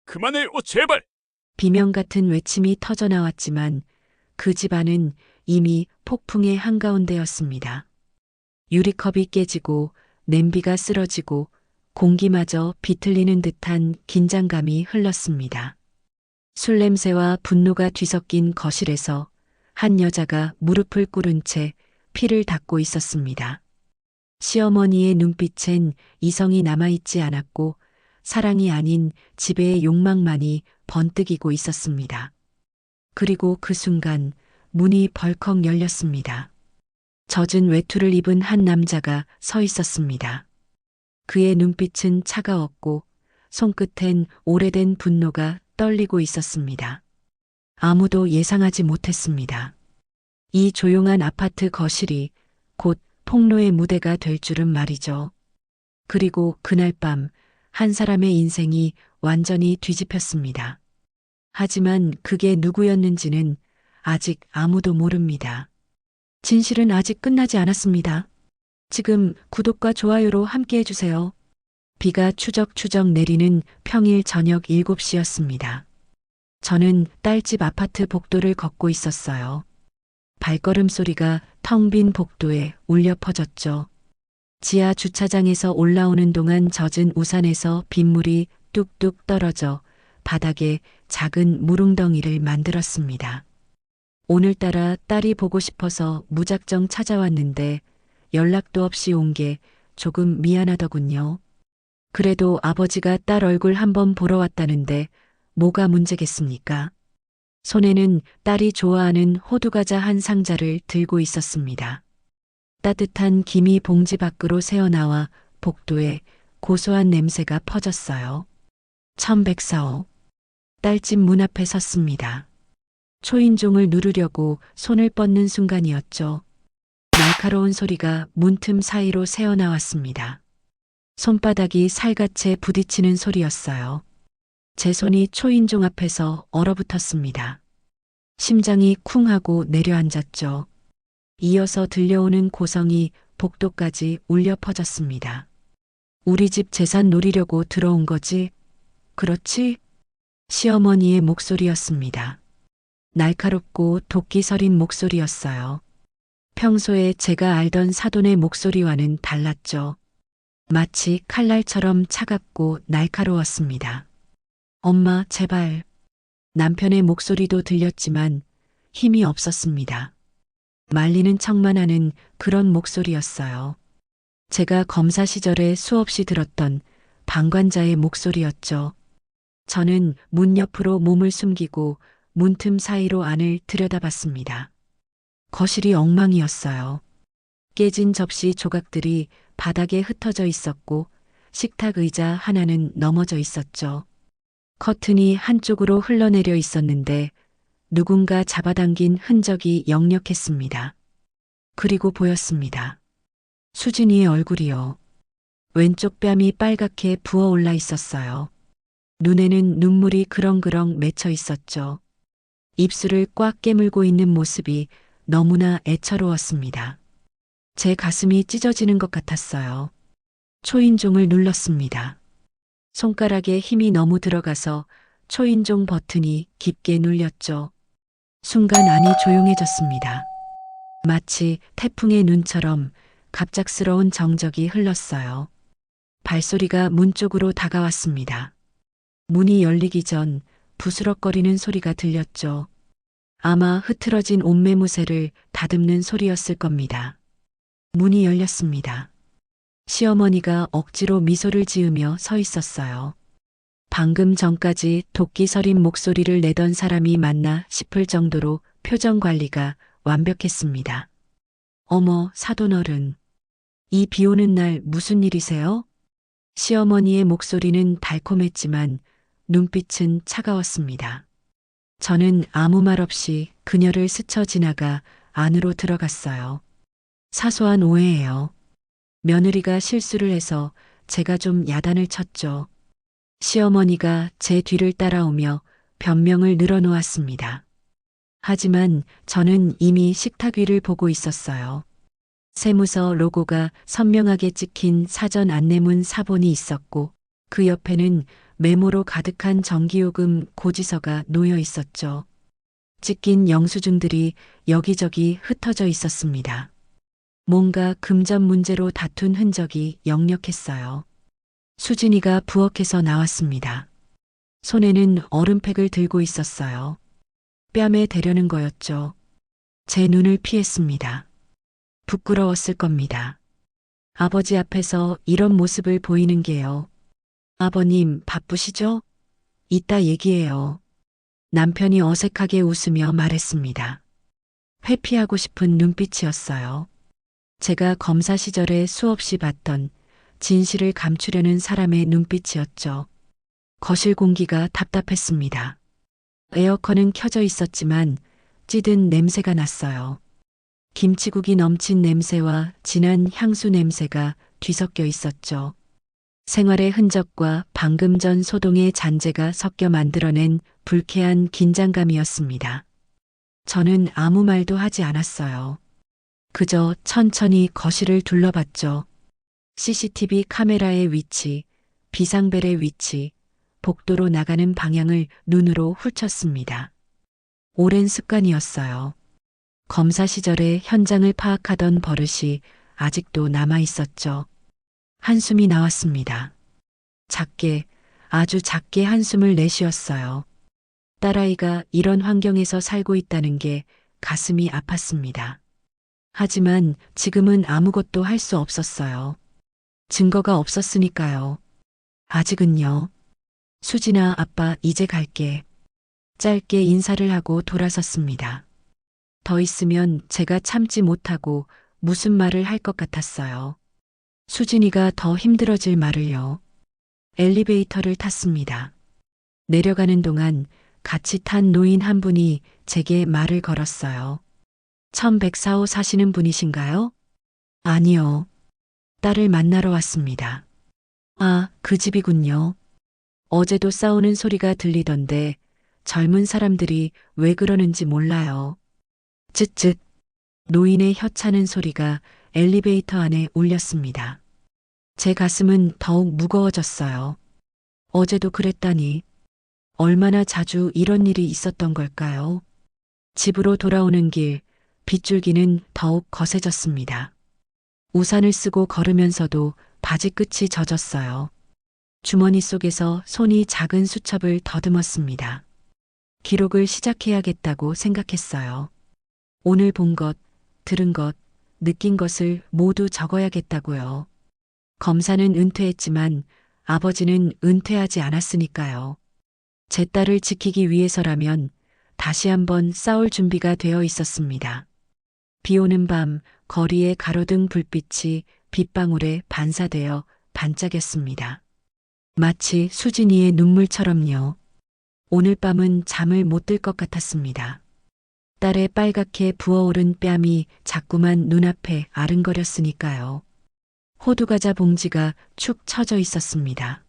그만해요, 제발! 비명 같은 외침이 터져 나왔지만 그 집안은 이미 폭풍의 한가운데였습니다. 유리컵이 깨지고 냄비가 쓰러지고 공기마저 비틀리는 듯한 긴장감이 흘렀습니다. 술 냄새와 분노가 뒤섞인 거실에서 한 여자가 무릎을 꿇은 채 피를 닦고 있었습니다. 시어머니의 눈빛엔 이성이 남아있지 않았고 사랑이 아닌 지배의 욕망만이 번뜩이고 있었습니다. 그리고 그 순간 문이 벌컥 열렸습니다. 젖은 외투를 입은 한 남자가 서 있었습니다. 그의 눈빛은 차가웠고 손끝엔 오래된 분노가 떨리고 있었습니다. 아무도 예상하지 못했습니다. 이 조용한 아파트 거실이 곧 폭로의 무대가 될 줄은 말이죠. 그리고 그날 밤 한 사람의 인생이 완전히 뒤집혔습니다. 하지만 그게 누구였는지는 아직 아무도 모릅니다. 진실은 아직 끝나지 않았습니다. 지금 구독과 좋아요로 함께 해주세요. 비가 추적추적 내리는 평일 저녁 7시였습니다. 저는 딸집 아파트 복도를 걷고 있었어요. 발걸음 소리가 텅 빈 복도에 울려 퍼졌죠. 지하 주차장에서 올라오는 동안 젖은 우산에서 빗물이 뚝뚝 떨어져 바닥에 작은 물웅덩이를 만들었습니다. 오늘따라 딸이 보고 싶어서 무작정 찾아왔는데 연락도 없이 온 게 조금 미안하더군요. 그래도 아버지가 딸 얼굴 한번 보러 왔다는데 뭐가 문제겠습니까? 손에는 딸이 좋아하는 호두과자 한 상자를 들고 있었습니다. 따뜻한 김이 봉지 밖으로 새어나와 복도에 고소한 냄새가 퍼졌어요. 1104호. 딸집 문 앞에 섰습니다. 초인종을 누르려고 손을 뻗는 순간이었죠. 날카로운 소리가 문틈 사이로 새어나왔습니다. 손바닥이 살갗에 부딪히는 소리였어요. 제 손이 초인종 앞에서 얼어붙었습니다. 심장이 쿵 하고 내려앉았죠. 이어서 들려오는 고성이 복도까지 울려 퍼졌습니다. 우리 집 재산 노리려고 들어온 거지? 그렇지? 시어머니의 목소리였습니다. 날카롭고 도끼 서린 목소리였어요. 평소에 제가 알던 사돈의 목소리와는 달랐죠. 마치 칼날처럼 차갑고 날카로웠습니다. 엄마, 제발. 남편의 목소리도 들렸지만 힘이 없었습니다. 말리는 척만 하는 그런 목소리였어요. 제가 검사 시절에 수없이 들었던 방관자의 목소리였죠. 저는 문 옆으로 몸을 숨기고 문틈 사이로 안을 들여다봤습니다. 거실이 엉망이었어요. 깨진 접시 조각들이 바닥에 흩어져 있었고 식탁 의자 하나는 넘어져 있었죠. 커튼이 한쪽으로 흘러내려 있었는데 누군가 잡아당긴 흔적이 역력했습니다. 그리고 보였습니다. 수진이의 얼굴이요. 왼쪽 뺨이 빨갛게 부어올라 있었어요. 눈에는 눈물이 그렁그렁 맺혀 있었죠. 입술을 꽉 깨물고 있는 모습이 너무나 애처로웠습니다. 제 가슴이 찢어지는 것 같았어요. 초인종을 눌렀습니다. 손가락에 힘이 너무 들어가서 초인종 버튼이 깊게 눌렸죠. 순간 안이 조용해졌습니다. 마치 태풍의 눈처럼 갑작스러운 정적이 흘렀어요. 발소리가 문 쪽으로 다가왔습니다. 문이 열리기 전 부스럭거리는 소리가 들렸죠. 아마 흐트러진 옷매무새를 다듬는 소리였을 겁니다. 문이 열렸습니다. 시어머니가 억지로 미소를 지으며 서 있었어요. 방금 전까지 도끼 서린 목소리를 내던 사람이 맞나 싶을 정도로 표정 관리가 완벽했습니다. 어머, 사돈어른. 이 비 오는 날 무슨 일이세요? 시어머니의 목소리는 달콤했지만 눈빛은 차가웠습니다. 저는 아무 말 없이 그녀를 스쳐 지나가 안으로 들어갔어요. 사소한 오해예요. 며느리가 실수를 해서 제가 좀 야단을 쳤죠. 시어머니가 제 뒤를 따라오며 변명을 늘어놓았습니다. 하지만 저는 이미 식탁 위를 보고 있었어요. 세무서 로고가 선명하게 찍힌 사전 안내문 사본이 있었고 그 옆에는 메모로 가득한 전기요금 고지서가 놓여 있었죠. 찢긴 영수증들이 여기저기 흩어져 있었습니다. 뭔가 금전 문제로 다툰 흔적이 역력했어요. 수진이가 부엌에서 나왔습니다. 손에는 얼음팩을 들고 있었어요. 뺨에 대려는 거였죠. 제 눈을 피했습니다. 부끄러웠을 겁니다. 아버지 앞에서 이런 모습을 보이는 게요. 아버님, 바쁘시죠? 이따 얘기해요. 남편이 어색하게 웃으며 말했습니다. 회피하고 싶은 눈빛이었어요. 제가 검사 시절에 수없이 봤던 진실을 감추려는 사람의 눈빛이었죠. 거실 공기가 답답했습니다. 에어컨은 켜져 있었지만 찌든 냄새가 났어요. 김치국이 넘친 냄새와 진한 향수 냄새가 뒤섞여 있었죠. 생활의 흔적과 방금 전 소동의 잔재가 섞여 만들어낸 불쾌한 긴장감이었습니다. 저는 아무 말도 하지 않았어요. 그저 천천히 거실을 둘러봤죠. CCTV 카메라의 위치, 비상벨의 위치, 복도로 나가는 방향을 눈으로 훑었습니다. 오랜 습관이었어요. 검사 시절에 현장을 파악하던 버릇이 아직도 남아 있었죠. 한숨이 나왔습니다. 작게, 아주 작게 한숨을 내쉬었어요. 딸아이가 이런 환경에서 살고 있다는 게 가슴이 아팠습니다. 하지만 지금은 아무것도 할 수 없었어요. 증거가 없었으니까요. 아직은요. 수진아, 아빠 이제 갈게. 짧게 인사를 하고 돌아섰습니다. 더 있으면 제가 참지 못하고 무슨 말을 할 것 같았어요. 수진이가 더 힘들어질 말을요. 엘리베이터를 탔습니다. 내려가는 동안 같이 탄 노인 한 분이 제게 말을 걸었어요. 1104호 사시는 분이신가요? 아니요. 딸을 만나러 왔습니다. 아, 그 집이군요. 어제도 싸우는 소리가 들리던데 젊은 사람들이 왜 그러는지 몰라요. 쯧쯧. 노인의 혀차는 소리가 엘리베이터 안에 울렸습니다. 제 가슴은 더욱 무거워졌어요. 어제도 그랬다니. 얼마나 자주 이런 일이 있었던 걸까요? 집으로 돌아오는 길, 빗줄기는 더욱 거세졌습니다. 우산을 쓰고 걸으면서도 바지 끝이 젖었어요. 주머니 속에서 손이 작은 수첩을 더듬었습니다. 기록을 시작해야겠다고 생각했어요. 오늘 본 것, 들은 것, 느낀 것을 모두 적어야겠다고요. 검사는 은퇴했지만 아버지는 은퇴하지 않았으니까요. 제 딸을 지키기 위해서라면 다시 한번 싸울 준비가 되어 있었습니다. 비 오는 밤 거리의 가로등 불빛이 빗방울에 반사되어 반짝였습니다. 마치 수진이의 눈물처럼요. 오늘 밤은 잠을 못 들 것 같았습니다. 딸의 빨갛게 부어오른 뺨이 자꾸만 눈앞에 아른거렸으니까요. 호두과자 봉지가 축 처져 있었습니다.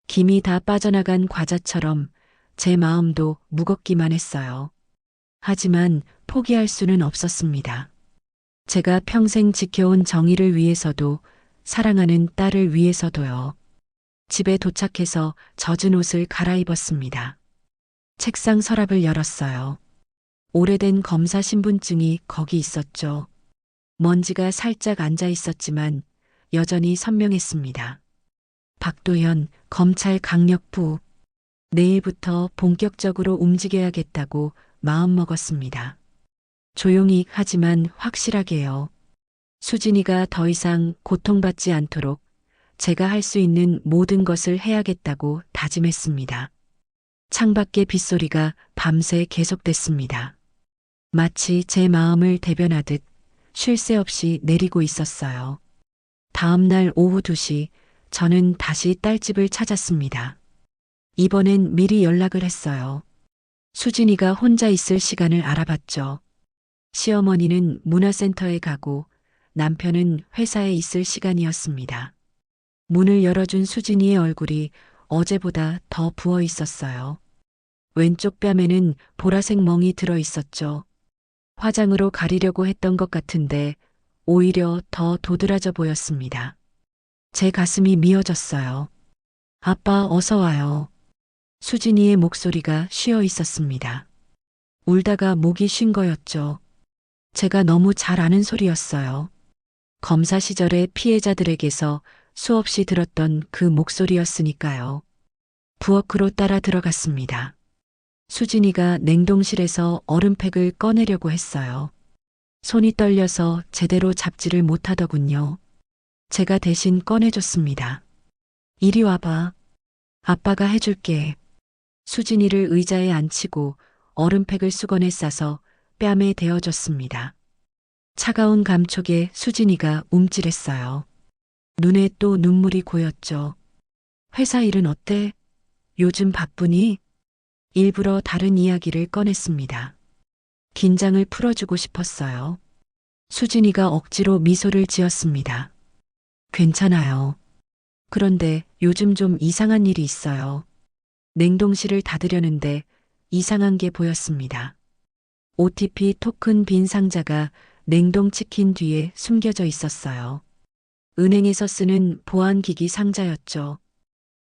김이 다 빠져나간 과자처럼 제 마음도 무겁기만 했어요. 하지만 포기할 수는 없었습니다. 제가 평생 지켜온 정의를 위해서도 사랑하는 딸을 위해서도요. 집에 도착해서 젖은 옷을 갈아입었습니다. 책상 서랍을 열었어요. 오래된 검사 신분증이 거기 있었죠. 먼지가 살짝 앉아 있었지만 여전히 선명했습니다. 박도현 검찰 강력부. 내일부터 본격적으로 움직여야겠다고 마음먹었습니다. 조용히 하지만 확실하게요. 수진이가 더 이상 고통받지 않도록 제가 할 수 있는 모든 것을 해야겠다고 다짐했습니다. 창밖의 빗소리가 밤새 계속됐습니다. 마치 제 마음을 대변하듯 쉴 새 없이 내리고 있었어요. 다음 날 오후 2시 저는 다시 딸집을 찾았습니다. 이번엔 미리 연락을 했어요. 수진이가 혼자 있을 시간을 알아봤죠. 시어머니는 문화센터에 가고 남편은 회사에 있을 시간이었습니다. 문을 열어준 수진이의 얼굴이 어제보다 더 부어 있었어요. 왼쪽 뺨에는 보라색 멍이 들어 있었죠. 화장으로 가리려고 했던 것 같은데 오히려 더 도드라져 보였습니다. 제 가슴이 미어졌어요. 아빠 어서 와요. 수진이의 목소리가 쉬어 있었습니다. 울다가 목이 쉰 거였죠. 제가 너무 잘 아는 소리였어요. 검사 시절의 피해자들에게서 수없이 들었던 그 목소리였으니까요. 부엌으로 따라 들어갔습니다. 수진이가 냉동실에서 얼음팩을 꺼내려고 했어요. 손이 떨려서 제대로 잡지를 못하더군요. 제가 대신 꺼내줬습니다. 이리 와봐. 아빠가 해줄게. 수진이를 의자에 앉히고 얼음팩을 수건에 싸서 뺨에 대어줬습니다. 차가운 감촉에 수진이가 움찔했어요. 눈에 또 눈물이 고였죠. 회사 일은 어때? 요즘 바쁘니? 일부러 다른 이야기를 꺼냈습니다. 긴장을 풀어주고 싶었어요. 수진이가 억지로 미소를 지었습니다. 괜찮아요. 그런데 요즘 좀 이상한 일이 있어요. 냉동실을 닫으려는데 이상한 게 보였습니다. OTP 토큰 빈 상자가 냉동치킨 뒤에 숨겨져 있었어요. 은행에서 쓰는 보안기기 상자였죠.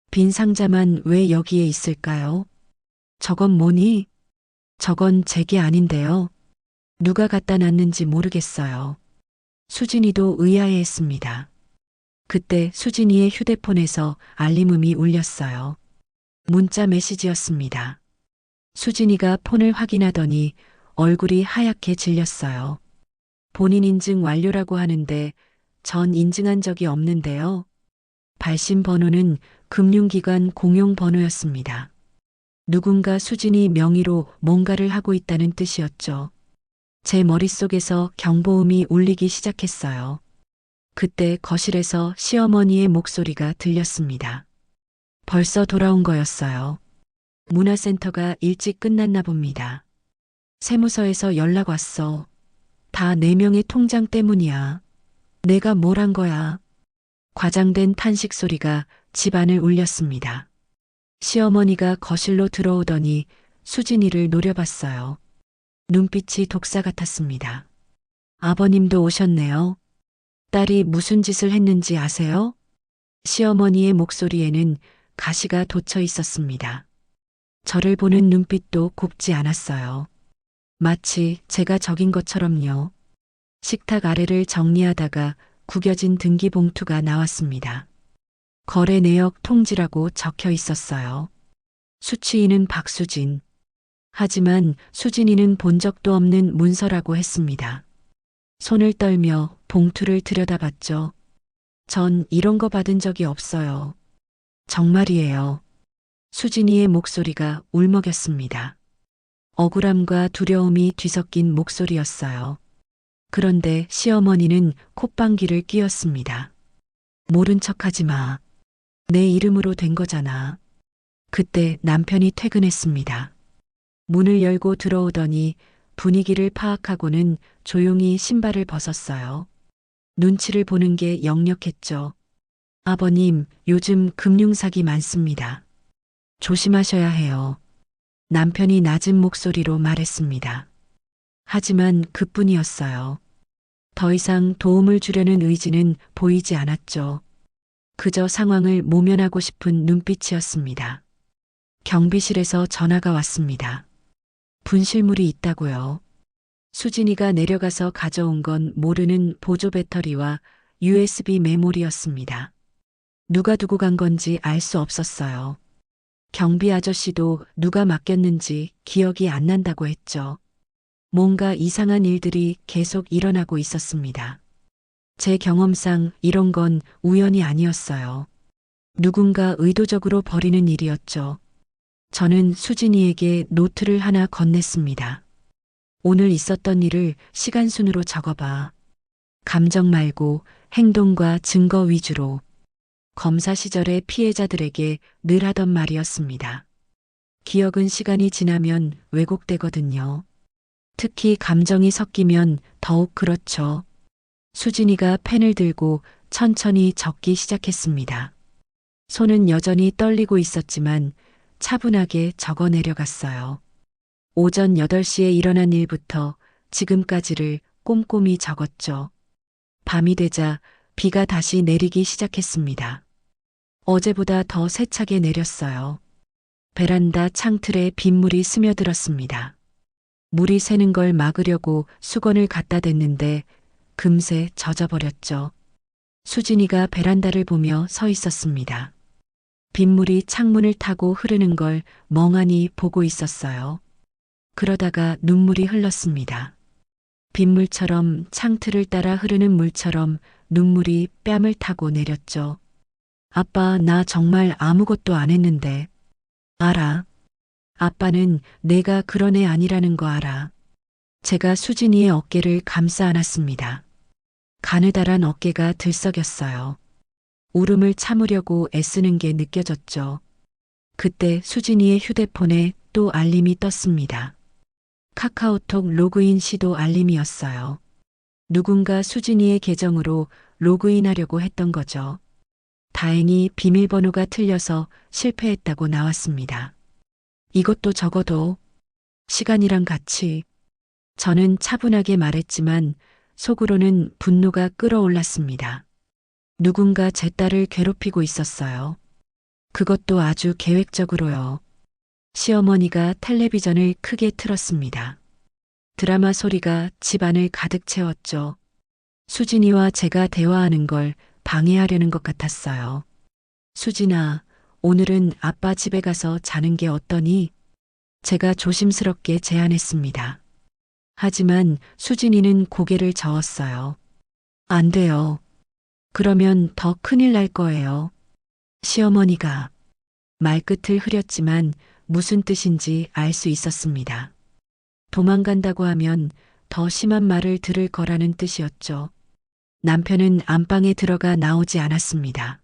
빈 상자만 왜 여기에 있을까요? 저건 뭐니? 저건 제게 아닌데요. 누가 갖다 놨는지 모르겠어요. 수진이도 의아해했습니다. 그때 수진이의 휴대폰에서 알림음이 울렸어요. 문자 메시지였습니다. 수진이가 폰을 확인하더니 얼굴이 하얗게 질렸어요. 본인 인증 완료라고 하는데 전 인증한 적이 없는데요. 발신 번호는 금융기관 공용 번호였습니다. 누군가 수진이 명의로 뭔가를 하고 있다는 뜻이었죠. 제 머릿속에서 경보음이 울리기 시작했어요. 그때 거실에서 시어머니의 목소리가 들렸습니다. 벌써 돌아온 거였어요. 문화센터가 일찍 끝났나 봅니다. 세무서에서 연락 왔어. 다 4명의 통장 때문이야. 내가 뭘 한 거야. 과장된 탄식 소리가 집안을 울렸습니다. 시어머니가 거실로 들어오더니 수진이를 노려봤어요. 눈빛이 독사 같았습니다. 아버님도 오셨네요. 딸이 무슨 짓을 했는지 아세요? 시어머니의 목소리에는 가시가 돋쳐 있었습니다. 저를 보는 눈빛도 곱지 않았어요. 마치 제가 적인 것처럼요. 식탁 아래를 정리하다가 구겨진 등기봉투가 나왔습니다. 거래 내역 통지라고 적혀 있었어요. 수취인은 박수진. 하지만 수진이는 본 적도 없는 문서라고 했습니다. 손을 떨며 봉투를 들여다봤죠. 전 이런 거 받은 적이 없어요. 정말이에요. 수진이의 목소리가 울먹였습니다. 억울함과 두려움이 뒤섞인 목소리였어요. 그런데 시어머니는 콧방귀를 뀌었습니다. 모른 척하지 마. 내 이름으로 된 거잖아. 그때 남편이 퇴근했습니다. 문을 열고 들어오더니 분위기를 파악하고는 조용히 신발을 벗었어요. 눈치를 보는 게 역력했죠. 아버님, 요즘 금융사기 많습니다. 조심하셔야 해요. 남편이 낮은 목소리로 말했습니다. 하지만 그뿐이었어요. 더 이상 도움을 주려는 의지는 보이지 않았죠. 그저 상황을 모면하고 싶은 눈빛이었습니다. 경비실에서 전화가 왔습니다. 분실물이 있다고요. 수진이가 내려가서 가져온 건 모르는 보조 배터리와 USB 메모리였습니다. 누가 두고 간 건지 알 수 없었어요. 경비 아저씨도 누가 맡겼는지 기억이 안 난다고 했죠. 뭔가 이상한 일들이 계속 일어나고 있었습니다. 제 경험상 이런 건 우연이 아니었어요. 누군가 의도적으로 벌이는 일이었죠. 저는 수진이에게 노트를 하나 건넸습니다. 오늘 있었던 일을 시간순으로 적어봐. 감정 말고 행동과 증거 위주로. 검사 시절의 피해자들에게 늘 하던 말이었습니다. 기억은 시간이 지나면 왜곡되거든요. 특히 감정이 섞이면 더욱 그렇죠. 수진이가 펜을 들고 천천히 적기 시작했습니다. 손은 여전히 떨리고 있었지만 차분하게 적어 내려갔어요. 오전 8시에 일어난 일부터 지금까지를 꼼꼼히 적었죠. 밤이 되자 비가 다시 내리기 시작했습니다. 어제보다 더 세차게 내렸어요. 베란다 창틀에 빗물이 스며들었습니다. 물이 새는 걸 막으려고 수건을 갖다 댔는데 금세 젖어버렸죠. 수진이가 베란다를 보며 서 있었습니다. 빗물이 창문을 타고 흐르는 걸 멍하니 보고 있었어요. 그러다가 눈물이 흘렀습니다. 빗물처럼 창틀을 따라 흐르는 물처럼 눈물이 뺨을 타고 내렸죠. 아빠, 나 정말 아무것도 안 했는데. 알아. 아빠는 내가 그런 애 아니라는 거 알아. 제가 수진이의 어깨를 감싸 안았습니다. 가느다란 어깨가 들썩였어요. 울음을 참으려고 애쓰는 게 느껴졌죠. 그때 수진이의 휴대폰에 또 알림이 떴습니다. 카카오톡 로그인 시도 알림이었어요. 누군가 수진이의 계정으로 로그인하려고 했던 거죠. 다행히 비밀번호가 틀려서 실패했다고 나왔습니다. 이것도 적어도 시간이랑 같이. 저는 차분하게 말했지만 속으로는 분노가 끓어올랐습니다. 누군가 제 딸을 괴롭히고 있었어요. 그것도 아주 계획적으로요. 시어머니가 텔레비전을 크게 틀었습니다. 드라마 소리가 집안을 가득 채웠죠. 수진이와 제가 대화하는 걸 방해하려는 것 같았어요. 수진아, 오늘은 아빠 집에 가서 자는 게 어떠니? 제가 조심스럽게 제안했습니다. 하지만 수진이는 고개를 저었어요. 안 돼요. 그러면 더 큰일 날 거예요. 시어머니가 말끝을 흐렸지만 무슨 뜻인지 알 수 있었습니다. 도망간다고 하면 더 심한 말을 들을 거라는 뜻이었죠. 남편은 안방에 들어가 나오지 않았습니다.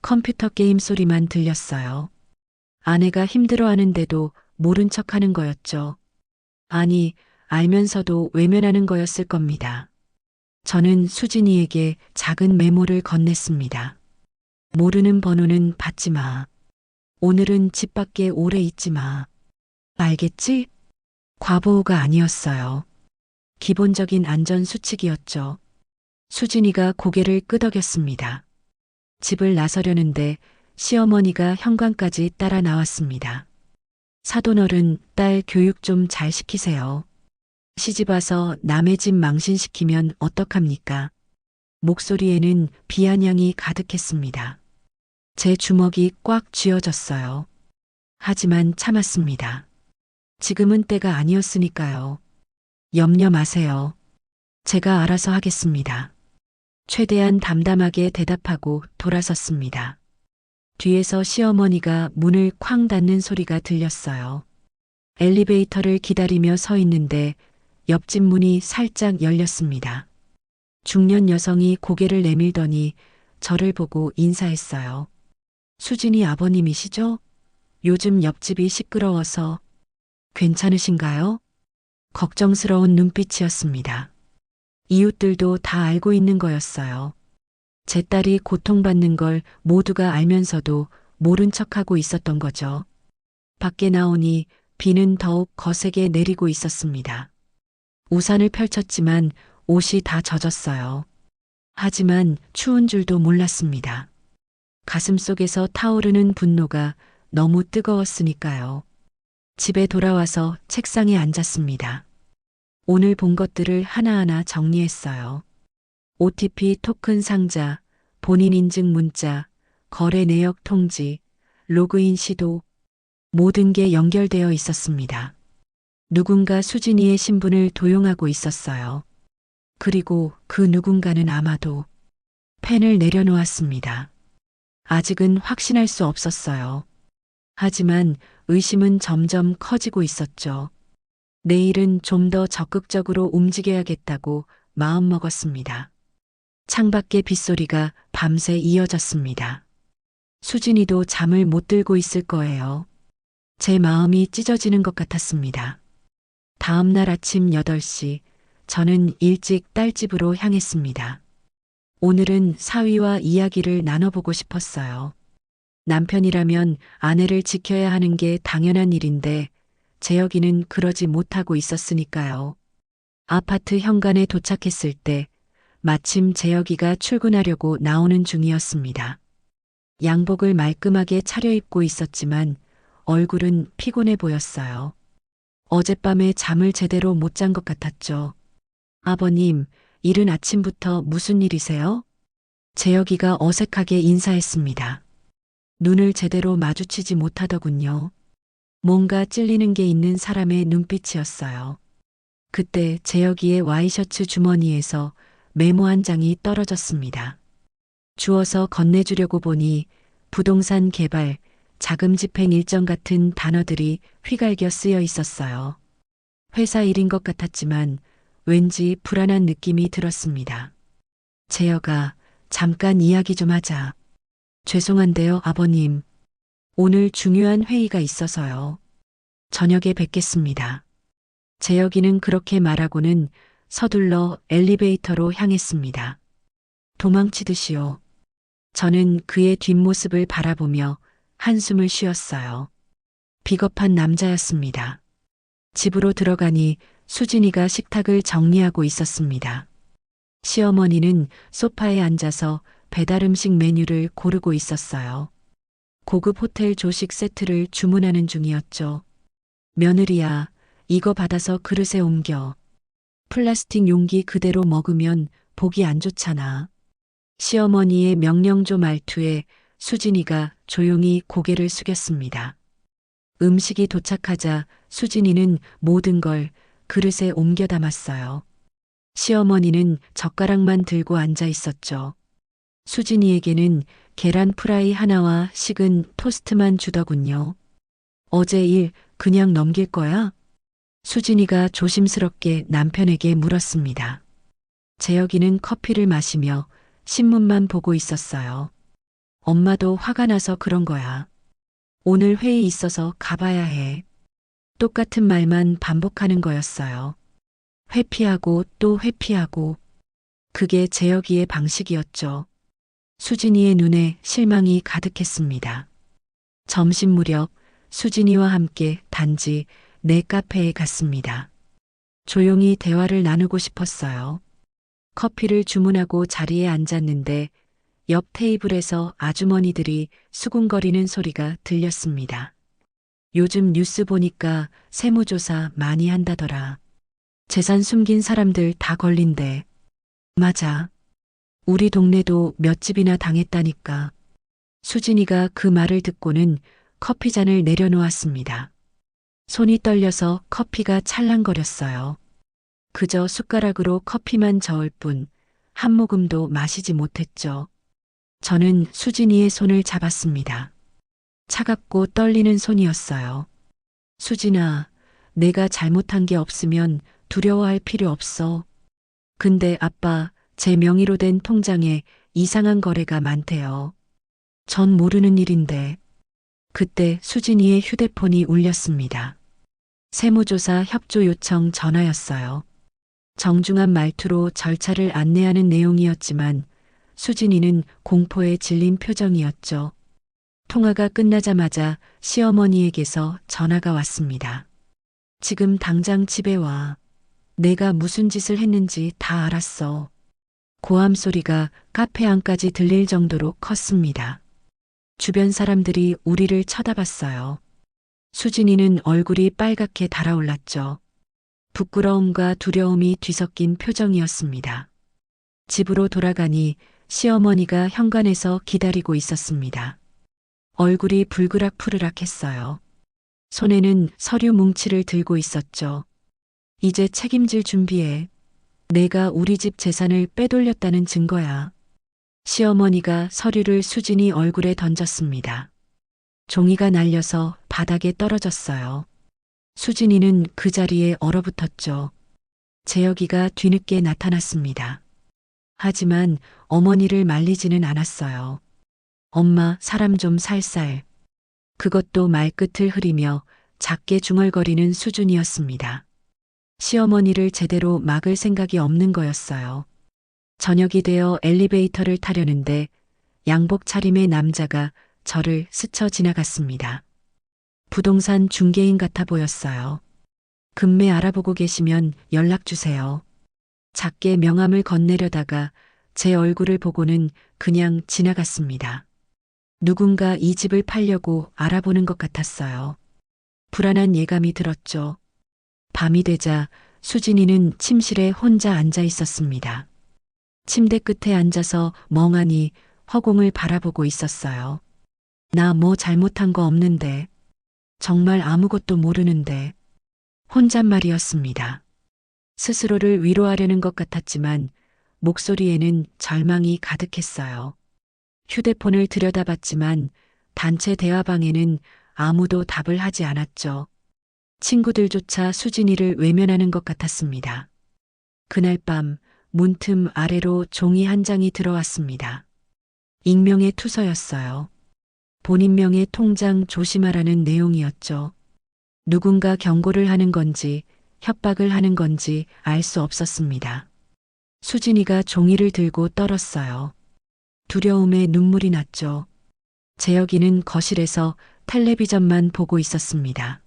컴퓨터 게임 소리만 들렸어요. 아내가 힘들어하는데도 모른 척하는 거였죠. 아니, 알면서도 외면하는 거였을 겁니다. 저는 수진이에게 작은 메모를 건넸습니다. 모르는 번호는 받지 마. 오늘은 집 밖에 오래 있지 마. 알겠지? 과보호가 아니었어요. 기본적인 안전 수칙이었죠. 수진이가 고개를 끄덕였습니다. 집을 나서려는데 시어머니가 현관까지 따라 나왔습니다. 사돈어른, 딸 교육 좀 잘 시키세요. 시집 와서 남의 집 망신시키면 어떡합니까? 목소리에는 비아냥이 가득했습니다. 제 주먹이 꽉 쥐어졌어요. 하지만 참았습니다. 지금은 때가 아니었으니까요. 염려 마세요. 제가 알아서 하겠습니다. 최대한 담담하게 대답하고 돌아섰습니다. 뒤에서 시어머니가 문을 쾅 닫는 소리가 들렸어요. 엘리베이터를 기다리며 서 있는데 옆집 문이 살짝 열렸습니다. 중년 여성이 고개를 내밀더니 저를 보고 인사했어요. 수진이 아버님이시죠? 요즘 옆집이 시끄러워서 괜찮으신가요? 걱정스러운 눈빛이었습니다. 이웃들도 다 알고 있는 거였어요. 제 딸이 고통받는 걸 모두가 알면서도 모른 척하고 있었던 거죠. 밖에 나오니 비는 더욱 거세게 내리고 있었습니다. 우산을 펼쳤지만 옷이 다 젖었어요. 하지만 추운 줄도 몰랐습니다. 가슴 속에서 타오르는 분노가 너무 뜨거웠으니까요. 집에 돌아와서 책상에 앉았습니다. 오늘 본 것들을 하나하나 정리했어요. OTP 토큰 상자, 본인 인증 문자, 거래 내역 통지, 로그인 시도, 모든 게 연결되어 있었습니다. 누군가 수진이의 신분을 도용하고 있었어요. 그리고 그 누군가는 아마도 펜을 내려놓았습니다. 아직은 확신할 수 없었어요. 하지만 의심은 점점 커지고 있었죠. 내일은 좀 더 적극적으로 움직여야겠다고 마음먹었습니다. 창밖의 빗소리가 밤새 이어졌습니다. 수진이도 잠을 못 들고 있을 거예요. 제 마음이 찢어지는 것 같았습니다. 다음 날 아침 8시, 저는 일찍 딸집으로 향했습니다. 오늘은 사위와 이야기를 나눠보고 싶었어요. 남편이라면 아내를 지켜야 하는 게 당연한 일인데 재혁이는 그러지 못하고 있었으니까요. 아파트 현관에 도착했을 때 마침 재혁이가 출근하려고 나오는 중이었습니다. 양복을 말끔하게 차려입고 있었지만 얼굴은 피곤해 보였어요. 어젯밤에 잠을 제대로 못 잔 것 같았죠. 아버님, 이른 아침부터 무슨 일이세요? 재혁이가 어색하게 인사했습니다. 눈을 제대로 마주치지 못하더군요. 뭔가 찔리는 게 있는 사람의 눈빛이었어요. 그때 재혁이의 와이셔츠 주머니에서 메모 한 장이 떨어졌습니다. 주워서 건네주려고 보니 부동산 개발, 자금 집행 일정 같은 단어들이 휘갈겨 쓰여 있었어요. 회사 일인 것 같았지만 왠지 불안한 느낌이 들었습니다. 재혁아, 잠깐 이야기 좀 하자. 죄송한데요, 아버님. 오늘 중요한 회의가 있어서요. 저녁에 뵙겠습니다. 재혁이는 그렇게 말하고는 서둘러 엘리베이터로 향했습니다. 도망치듯이요. 저는 그의 뒷모습을 바라보며 한숨을 쉬었어요. 비겁한 남자였습니다. 집으로 들어가니 수진이가 식탁을 정리하고 있었습니다. 시어머니는 소파에 앉아서 배달 음식 메뉴를 고르고 있었어요. 고급 호텔 조식 세트를 주문하는 중이었죠. 며느리야, 이거 받아서 그릇에 옮겨. 플라스틱 용기 그대로 먹으면 보기 안 좋잖아. 시어머니의 명령조 말투에 수진이가 조용히 고개를 숙였습니다. 음식이 도착하자 수진이는 모든 걸 그릇에 옮겨 담았어요. 시어머니는 젓가락만 들고 앉아 있었죠. 수진이에게는 계란 프라이 하나와 식은 토스트만 주더군요. 어제 일 그냥 넘길 거야? 수진이가 조심스럽게 남편에게 물었습니다. 재혁이는 커피를 마시며 신문만 보고 있었어요. 엄마도 화가 나서 그런 거야. 오늘 회의 있어서 가봐야 해. 똑같은 말만 반복하는 거였어요. 회피하고 또 회피하고. 그게 재혁이의 방식이었죠. 수진이의 눈에 실망이 가득했습니다. 점심 무렵 수진이와 함께 단지 내 카페에 갔습니다. 조용히 대화를 나누고 싶었어요. 커피를 주문하고 자리에 앉았는데 옆 테이블에서 아주머니들이 수군거리는 소리가 들렸습니다. 요즘 뉴스 보니까 세무조사 많이 한다더라. 재산 숨긴 사람들 다 걸린대. 맞아. 우리 동네도 몇 집이나 당했다니까. 수진이가 그 말을 듣고는 커피잔을 내려놓았습니다. 손이 떨려서 커피가 찰랑거렸어요. 그저 숟가락으로 커피만 저을 뿐 한 모금도 마시지 못했죠. 저는 수진이의 손을 잡았습니다. 차갑고 떨리는 손이었어요. 수진아, 내가 잘못한 게 없으면 두려워할 필요 없어. 근데 아빠, 제 명의로 된 통장에 이상한 거래가 많대요. 전 모르는 일인데. 그때 수진이의 휴대폰이 울렸습니다. 세무조사 협조 요청 전화였어요. 정중한 말투로 절차를 안내하는 내용이었지만 수진이는 공포에 질린 표정이었죠. 통화가 끝나자마자 시어머니에게서 전화가 왔습니다. 지금 당장 집에 와. 내가 무슨 짓을 했는지 다 알았어. 고함 소리가 카페 안까지 들릴 정도로 컸습니다. 주변 사람들이 우리를 쳐다봤어요. 수진이는 얼굴이 빨갛게 달아올랐죠. 부끄러움과 두려움이 뒤섞인 표정이었습니다. 집으로 돌아가니 시어머니가 현관에서 기다리고 있었습니다. 얼굴이 불그락푸르락했어요. 손에는 서류 뭉치를 들고 있었죠. 이제 책임질 준비해. 내가 우리 집 재산을 빼돌렸다는 증거야. 시어머니가 서류를 수진이 얼굴에 던졌습니다. 종이가 날려서 바닥에 떨어졌어요. 수진이는 그 자리에 얼어붙었죠. 재혁이가 뒤늦게 나타났습니다. 하지만 어머니를 말리지는 않았어요. 엄마, 사람 좀 살살. 그것도 말끝을 흐리며 작게 중얼거리는 수준이었습니다. 시어머니를 제대로 막을 생각이 없는 거였어요. 저녁이 되어 엘리베이터를 타려는데 양복 차림의 남자가 저를 스쳐 지나갔습니다. 부동산 중개인 같아 보였어요. 금매 알아보고 계시면 연락 주세요. 작게 명함을 건네려다가 제 얼굴을 보고는 그냥 지나갔습니다. 누군가 이 집을 팔려고 알아보는 것 같았어요. 불안한 예감이 들었죠. 밤이 되자 수진이는 침실에 혼자 앉아 있었습니다. 침대 끝에 앉아서 멍하니 허공을 바라보고 있었어요. 나 뭐 잘못한 거 없는데. 정말 아무것도 모르는데. 혼잣말이었습니다. 스스로를 위로하려는 것 같았지만 목소리에는 절망이 가득했어요. 휴대폰을 들여다봤지만 단체 대화방에는 아무도 답을 하지 않았죠. 친구들조차 수진이를 외면하는 것 같았습니다. 그날 밤 문틈 아래로 종이 한 장이 들어왔습니다. 익명의 투서였어요. 본인명의 통장 조심하라는 내용이었죠. 누군가 경고를 하는 건지 협박을 하는 건지 알 수 없었습니다. 수진이가 종이를 들고 떨었어요. 두려움에 눈물이 났죠. 재혁이는 거실에서 텔레비전만 보고 있었습니다.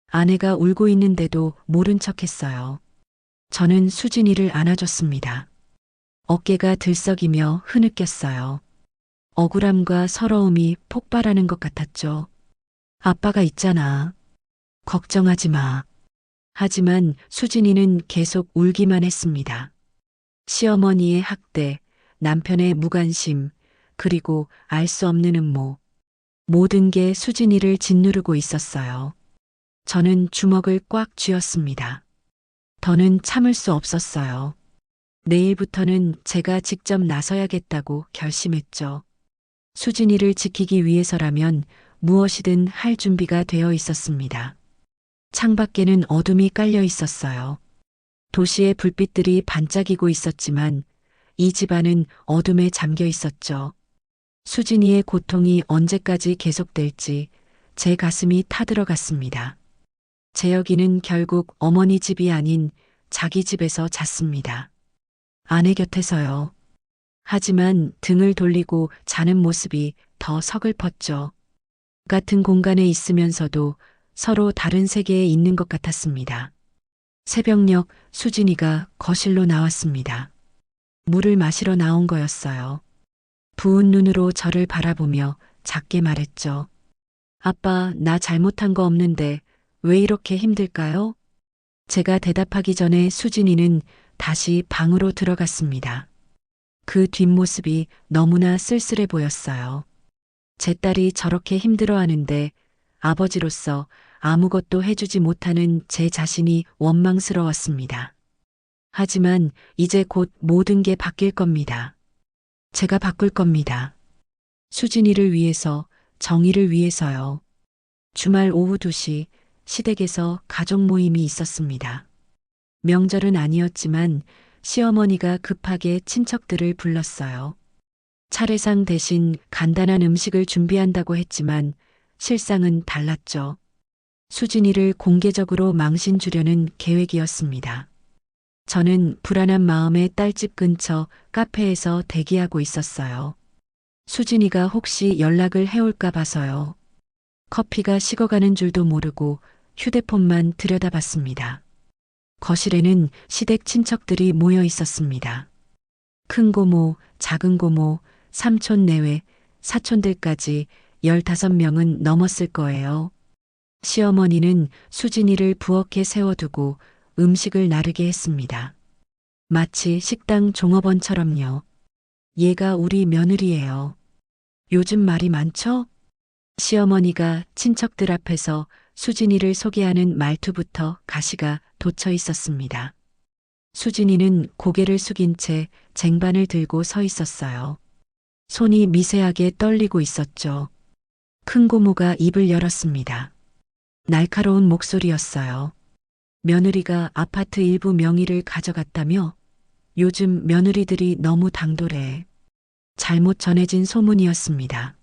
아내가 울고 있는데도 모른 척했어요. 저는 수진이를 안아줬습니다. 어깨가 들썩이며 흐느꼈어요. 억울함과 서러움이 폭발하는 것 같았죠. 아빠가 있잖아. 걱정하지 마. 하지만 수진이는 계속 울기만 했습니다. 시어머니의 학대, 남편의 무관심, 그리고 알 수 없는 음모. 모든 게 수진이를 짓누르고 있었어요. 저는 주먹을 꽉 쥐었습니다. 더는 참을 수 없었어요. 내일부터는 제가 직접 나서야겠다고 결심했죠. 수진이를 지키기 위해서라면 무엇이든 할 준비가 되어 있었습니다. 창밖에는 어둠이 깔려 있었어요. 도시의 불빛들이 반짝이고 있었지만 이 집안은 어둠에 잠겨 있었죠. 수진이의 고통이 언제까지 계속될지 제 가슴이 타들어갔습니다. 재혁이는 결국 어머니 집이 아닌 자기 집에서 잤습니다. 아내 곁에서요. 하지만 등을 돌리고 자는 모습이 더 서글펐죠. 같은 공간에 있으면서도 서로 다른 세계에 있는 것 같았습니다. 새벽녘 수진이가 거실로 나왔습니다. 물을 마시러 나온 거였어요. 부은 눈으로 저를 바라보며 작게 말했죠. 아빠, 나 잘못한 거 없는데 왜 이렇게 힘들까요? 제가 대답하기 전에 수진이는 다시 방으로 들어갔습니다. 그 뒷모습이 너무나 쓸쓸해 보였어요. 제 딸이 저렇게 힘들어하는데 아버지로서 아무것도 해주지 못하는 제 자신이 원망스러웠습니다. 하지만 이제 곧 모든 게 바뀔 겁니다. 제가 바꿀 겁니다. 수진이를 위해서, 정의를 위해서요. 주말 오후 2시 시댁에서 가족 모임이 있었습니다. 명절은 아니었지만 시어머니가 급하게 친척들을 불렀어요. 차례상 대신 간단한 음식을 준비한다고 했지만 실상은 달랐죠. 수진이를 공개적으로 망신 주려는 계획이었습니다. 저는 불안한 마음에 딸집 근처 카페에서 대기하고 있었어요. 수진이가 혹시 연락을 해올까 봐서요. 커피가 식어가는 줄도 모르고 휴대폰만 들여다봤습니다. 거실에는 시댁 친척들이 모여 있었습니다. 큰 고모, 작은 고모, 삼촌 내외, 사촌들까지 15명은 넘었을 거예요. 시어머니는 수진이를 부엌에 세워두고 음식을 나르게 했습니다. 마치 식당 종업원처럼요. 얘가 우리 며느리예요. 요즘 말이 많죠? 시어머니가 친척들 앞에서 수진이를 소개하는 말투부터 가시가 돋쳐 있었습니다. 수진이는 고개를 숙인 채 쟁반을 들고 서 있었어요. 손이 미세하게 떨리고 있었죠. 큰 고모가 입을 열었습니다. 날카로운 목소리였어요. 며느리가 아파트 일부 명의를 가져갔다며? 요즘 며느리들이 너무 당돌해. 잘못 전해진 소문이었습니다.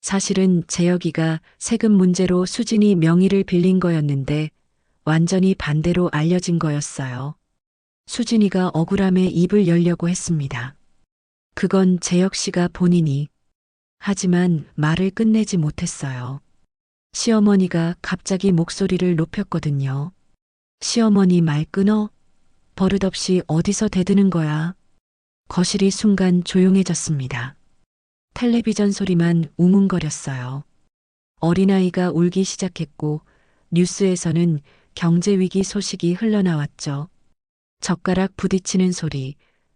사실은 재혁이가 세금 문제로 수진이 명의를 빌린 거였는데 완전히 반대로 알려진 거였어요. 수진이가 억울함에 입을 열려고 했습니다. 그건 재혁 씨가 본인이. 하지만 말을 끝내지 못했어요. 시어머니가 갑자기 목소리를 높였거든요. 시어머니 말 끊어? 버릇없이 어디서 대드는 거야? 거실이 순간 조용해졌습니다. 텔레비전 소리만 웅웅거렸어요. 어린아이가 울기 시작했고 뉴스에서는 경제위기 소식이 흘러나왔죠. 젓가락 부딪히는 소리,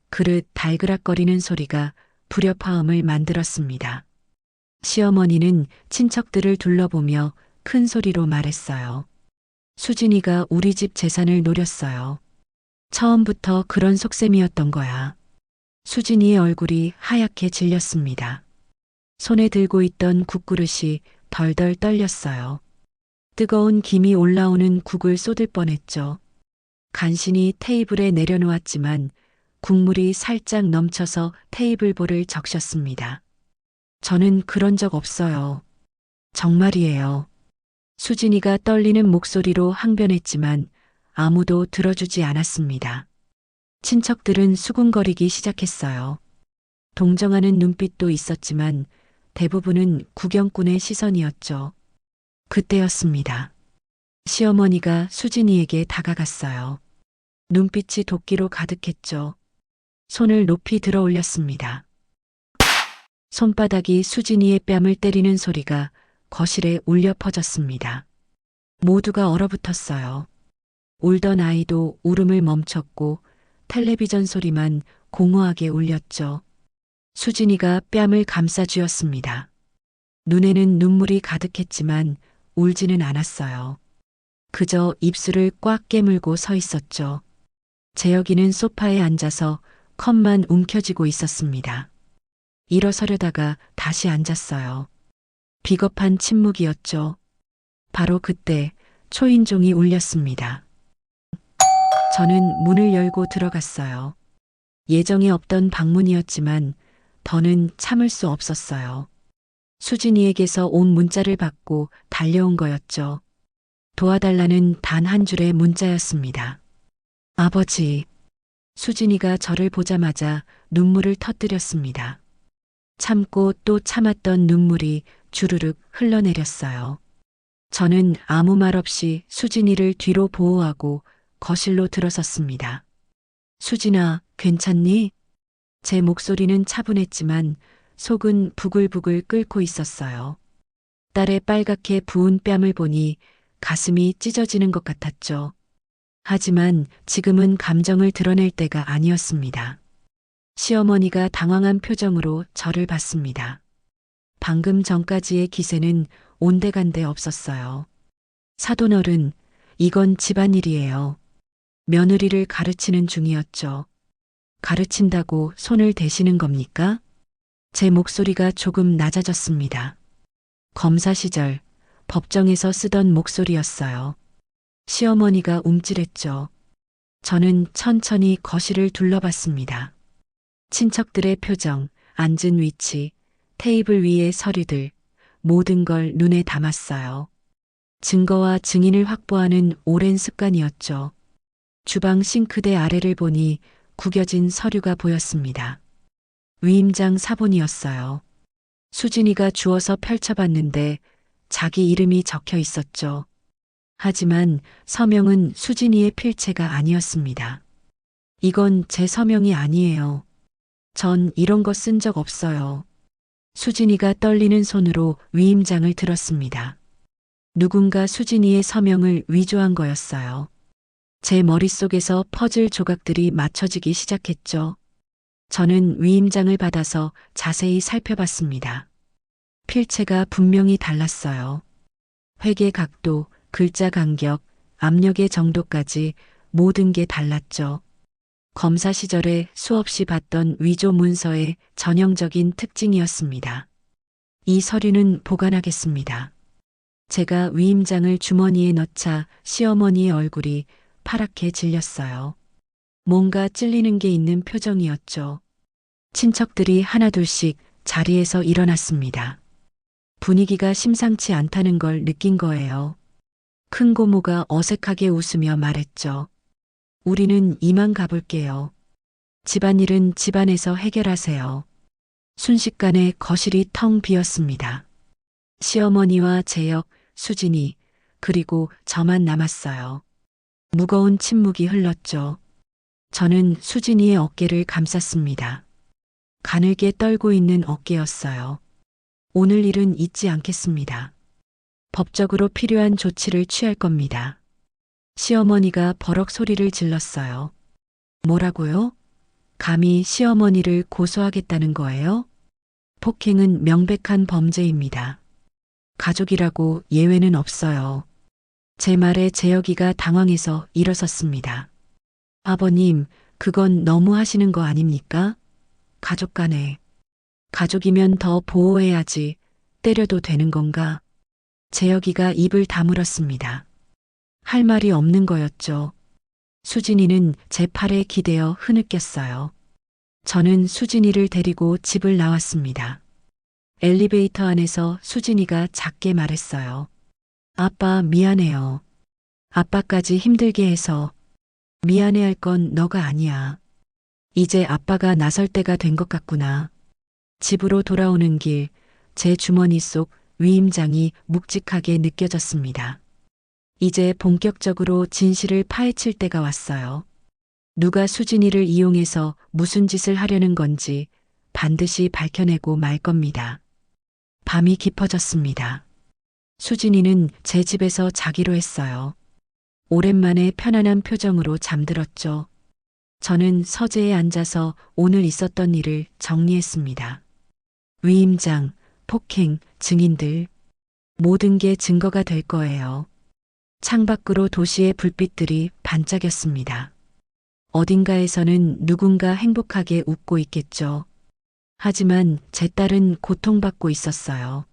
그릇 달그락거리는 소리가 불협화음을 만들었습니다. 시어머니는 친척들을 둘러보며 큰 소리로 말했어요. 수진이가 우리 집 재산을 노렸어요. 처음부터 그런 속셈이었던 거야. 수진이의 얼굴이 하얗게 질렸습니다. 손에 들고 있던 국그릇이 덜덜 떨렸어요. 뜨거운 김이 올라오는 국을 쏟을 뻔했죠. 간신히 테이블에 내려놓았지만 국물이 살짝 넘쳐서 테이블볼을 적셨습니다. 저는 그런 적 없어요. 정말이에요. 수진이가 떨리는 목소리로 항변했지만 아무도 들어주지 않았습니다. 친척들은 수군거리기 시작했어요. 동정하는 눈빛도 있었지만 대부분은 구경꾼의 시선이었죠. 그때였습니다. 시어머니가 수진이에게 다가갔어요. 눈빛이 도끼로 가득했죠. 손을 높이 들어 올렸습니다. 손바닥이 수진이의 뺨을 때리는 소리가 거실에 울려 퍼졌습니다. 모두가 얼어붙었어요. 울던 아이도 울음을 멈췄고 텔레비전 소리만 공허하게 울렸죠. 수진이가 뺨을 감싸 쥐었습니다. 눈에는 눈물이 가득했지만 울지는 않았어요. 그저 입술을 꽉 깨물고 서 있었죠. 재혁이는 소파에 앉아서 컵만 움켜쥐고 있었습니다. 일어서려다가 다시 앉았어요. 비겁한 침묵이었죠. 바로 그때 초인종이 울렸습니다. 저는 문을 열고 들어갔어요. 예정에 없던 방문이었지만 더는 참을 수 없었어요. 수진이에게서 온 문자를 받고 달려온 거였죠. 도와달라는 단 한 줄의 문자였습니다. 아버지. 수진이가 저를 보자마자 눈물을 터뜨렸습니다. 참고 또 참았던 눈물이 주르륵 흘러내렸어요. 저는 아무 말 없이 수진이를 뒤로 보호하고 거실로 들어섰습니다. 수진아, 괜찮니? 제 목소리는 차분했지만 속은 부글부글 끓고 있었어요. 딸의 빨갛게 부은 뺨을 보니 가슴이 찢어지는 것 같았죠. 하지만 지금은 감정을 드러낼 때가 아니었습니다. 시어머니가 당황한 표정으로 저를 봤습니다. 방금 전까지의 기세는 온데간데 없었어요. 사돈어른, 이건 집안일이에요. 며느리를 가르치는 중이었죠. 가르친다고 손을 대시는 겁니까? 제 목소리가 조금 낮아졌습니다. 검사 시절 법정에서 쓰던 목소리였어요. 시어머니가 움찔했죠. 저는 천천히 거실을 둘러봤습니다. 친척들의 표정, 앉은 위치, 테이블 위의 서류들, 모든 걸 눈에 담았어요. 증거와 증인을 확보하는 오랜 습관이었죠. 주방 싱크대 아래를 보니 구겨진 서류가 보였습니다. 위임장 사본이었어요. 수진이가 주워서 펼쳐봤는데 자기 이름이 적혀 있었죠. 하지만 서명은 수진이의 필체가 아니었습니다. 이건 제 서명이 아니에요. 전 이런 거 쓴 적 없어요. 수진이가 떨리는 손으로 위임장을 들었습니다. 누군가 수진이의 서명을 위조한 거였어요. 제 머릿속에서 퍼즐 조각들이 맞춰지기 시작했죠. 저는 위임장을 받아서 자세히 살펴봤습니다. 필체가 분명히 달랐어요. 회계 각도, 글자 간격, 압력의 정도까지 모든 게 달랐죠. 검사 시절에 수없이 봤던 위조 문서의 전형적인 특징이었습니다. 이 서류는 보관하겠습니다. 제가 위임장을 주머니에 넣자 시어머니의 얼굴이 파랗게 질렸어요. 뭔가 찔리는 게 있는 표정이었죠. 친척들이 하나둘씩 자리에서 일어났습니다. 분위기가 심상치 않다는 걸 느낀 거예요. 큰 고모가 어색하게 웃으며 말했죠. 우리는 이만 가볼게요. 집안일은 집안에서 해결하세요. 순식간에 거실이 텅 비었습니다. 시어머니와 재혁, 수진이, 그리고 저만 남았어요. 무거운 침묵이 흘렀죠. 저는 수진이의 어깨를 감쌌습니다. 가늘게 떨고 있는 어깨였어요. 오늘 일은 잊지 않겠습니다. 법적으로 필요한 조치를 취할 겁니다. 시어머니가 버럭 소리를 질렀어요. 뭐라고요? 감히 시어머니를 고소하겠다는 거예요? 폭행은 명백한 범죄입니다. 가족이라고 예외는 없어요. 제 말에 재혁이가 당황해서 일어섰습니다. 아버님, 그건 너무 하시는 거 아닙니까? 가족 간에. 가족이면 더 보호해야지. 때려도 되는 건가? 재혁이가 입을 다물었습니다. 할 말이 없는 거였죠. 수진이는 제 팔에 기대어 흐느꼈어요. 저는 수진이를 데리고 집을 나왔습니다. 엘리베이터 안에서 수진이가 작게 말했어요. 아빠 미안해요. 아빠까지 힘들게 해서. 미안해할 건 너가 아니야. 이제 아빠가 나설 때가 된 것 같구나. 집으로 돌아오는 길, 제 주머니 속 위임장이 묵직하게 느껴졌습니다. 이제 본격적으로 진실을 파헤칠 때가 왔어요. 누가 수진이를 이용해서 무슨 짓을 하려는 건지 반드시 밝혀내고 말 겁니다. 밤이 깊어졌습니다. 수진이는 제 집에서 자기로 했어요. 오랜만에 편안한 표정으로 잠들었죠. 저는 서재에 앉아서 오늘 있었던 일을 정리했습니다. 위임장, 폭행, 증인들, 모든 게 증거가 될 거예요. 창밖으로 도시의 불빛들이 반짝였습니다. 어딘가에서는 누군가 행복하게 웃고 있겠죠. 하지만 제 딸은 고통받고 있었어요.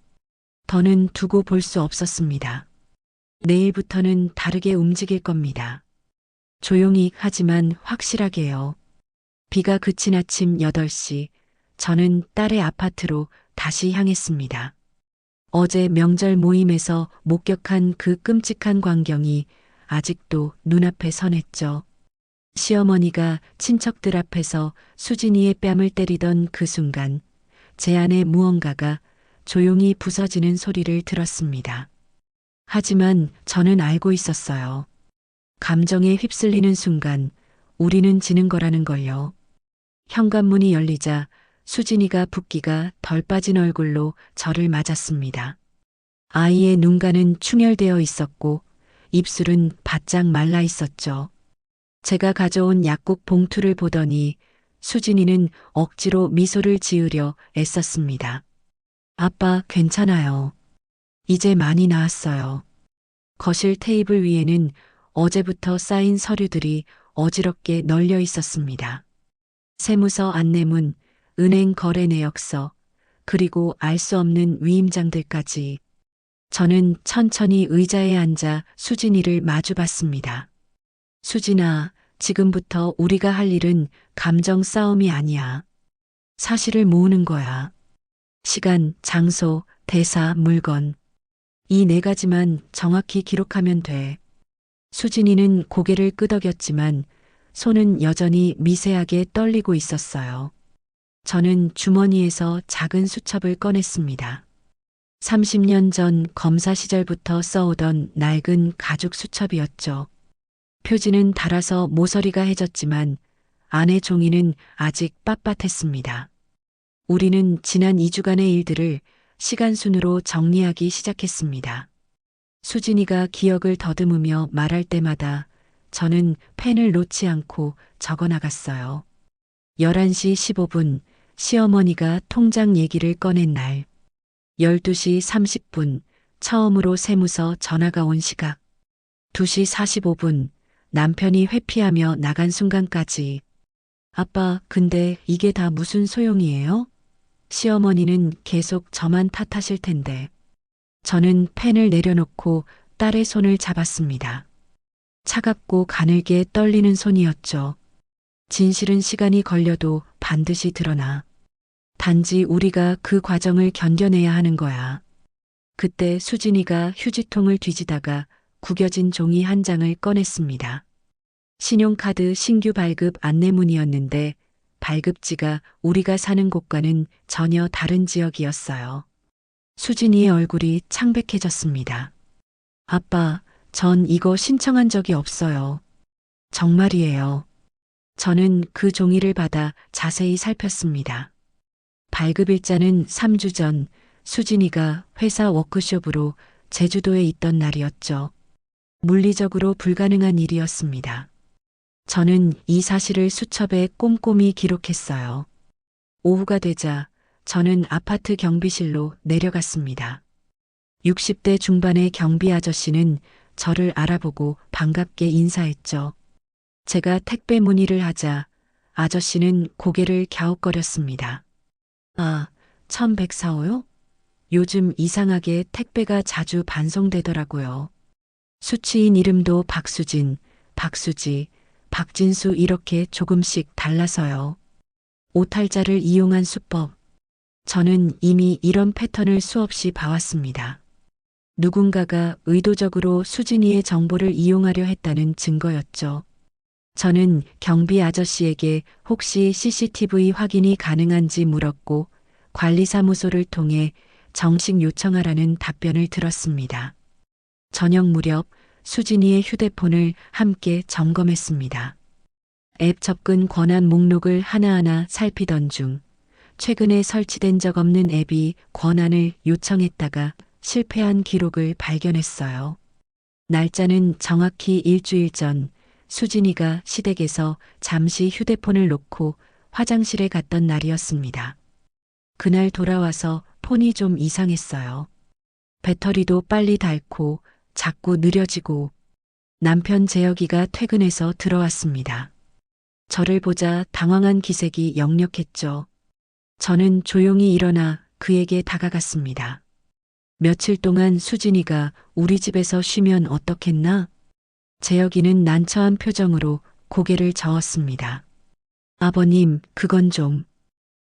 더는 두고 볼 수 없었습니다. 내일부터는 다르게 움직일 겁니다. 조용히 하지만 확실하게요. 비가 그친 아침 8시, 저는 딸의 아파트로 다시 향했습니다. 어제 명절 모임에서 목격한 그 끔찍한 광경이 아직도 눈앞에 선했죠. 시어머니가 친척들 앞에서 수진이의 뺨을 때리던 그 순간 제 안에 무언가가 조용히 부서지는 소리를 들었습니다. 하지만 저는 알고 있었어요. 감정에 휩쓸리는 순간 우리는 지는 거라는 걸요. 현관문이 열리자 수진이가 붓기가 덜 빠진 얼굴로 저를 맞았습니다. 아이의 눈가는 충혈되어 있었고 입술은 바짝 말라 있었죠. 제가 가져온 약국 봉투를 보더니 수진이는 억지로 미소를 지으려 애썼습니다. 아빠, 괜찮아요. 이제 많이 나았어요. 거실 테이블 위에는 어제부터 쌓인 서류들이 어지럽게 널려 있었습니다. 세무서 안내문, 은행 거래 내역서, 그리고 알 수 없는 위임장들까지. 저는 천천히 의자에 앉아 수진이를 마주봤습니다. 수진아, 지금부터 우리가 할 일은 감정 싸움이 아니야. 사실을 모으는 거야. 시간, 장소, 대사, 물건. 이 4가지만 정확히 기록하면 돼. 수진이는 고개를 끄덕였지만 손은 여전히 미세하게 떨리고 있었어요. 저는 주머니에서 작은 수첩을 꺼냈습니다. 30년 전 검사 시절부터 써오던 낡은 가죽 수첩이었죠. 표지는 닳아서 모서리가 해졌지만 안의 종이는 아직 빳빳했습니다. 우리는 지난 2주간의 일들을 시간순으로 정리하기 시작했습니다. 수진이가 기억을 더듬으며 말할 때마다 저는 펜을 놓지 않고 적어 나갔어요. 11시 15분 시어머니가 통장 얘기를 꺼낸 날. 12시 30분 처음으로 세무서 전화가 온 시각. 2시 45분 남편이 회피하며 나간 순간까지. 아빠, 근데 이게 다 무슨 소용이에요? 시어머니는 계속 저만 탓하실 텐데. 저는 펜을 내려놓고 딸의 손을 잡았습니다. 차갑고 가늘게 떨리는 손이었죠. 진실은 시간이 걸려도 반드시 드러나. 단지 우리가 그 과정을 견뎌내야 하는 거야. 그때 수진이가 휴지통을 뒤지다가 구겨진 종이 한 장을 꺼냈습니다. 신용카드 신규 발급 안내문이었는데 발급지가 우리가 사는 곳과는 전혀 다른 지역이었어요. 수진이의 얼굴이 창백해졌습니다. 아빠, 전 이거 신청한 적이 없어요. 정말이에요. 저는 그 종이를 받아 자세히 살폈습니다. 발급일자는 3주 전 수진이가 회사 워크숍으로 제주도에 있던 날이었죠. 물리적으로 불가능한 일이었습니다. 저는 이 사실을 수첩에 꼼꼼히 기록했어요. 오후가 되자 저는 아파트 경비실로 내려갔습니다. 60대 중반의 경비 아저씨는 저를 알아보고 반갑게 인사했죠. 제가 택배 문의를 하자 아저씨는 고개를 갸웃거렸습니다. 아, 1104호요? 요즘 이상하게 택배가 자주 반송되더라고요. 수취인 이름도 박수진, 박수지, 박진수 이렇게 조금씩 달라서요. 오탈자를 이용한 수법. 저는 이미 이런 패턴을 수없이 봐왔습니다. 누군가가 의도적으로 수진이의 정보를 이용하려 했다는 증거였죠. 저는 경비 아저씨에게 혹시 CCTV 확인이 가능한지 물었고 관리사무소를 통해 정식 요청하라는 답변을 들었습니다. 저녁 무렵 수진이의 휴대폰을 함께 점검했습니다. 앱 접근 권한 목록을 하나하나 살피던 중 최근에 설치된 적 없는 앱이 권한을 요청했다가 실패한 기록을 발견했어요. 날짜는 정확히 일주일 전 수진이가 시댁에서 잠시 휴대폰을 놓고 화장실에 갔던 날이었습니다. 그날 돌아와서 폰이 좀 이상했어요. 배터리도 빨리 닳고 자꾸 느려지고 남편 재혁이가 퇴근해서 들어왔습니다. 저를 보자 당황한 기색이 역력했죠. 저는 조용히 일어나 그에게 다가갔습니다. 며칠 동안 수진이가 우리 집에서 쉬면 어떻겠나? 재혁이는 난처한 표정으로 고개를 저었습니다. 아버님, 그건 좀.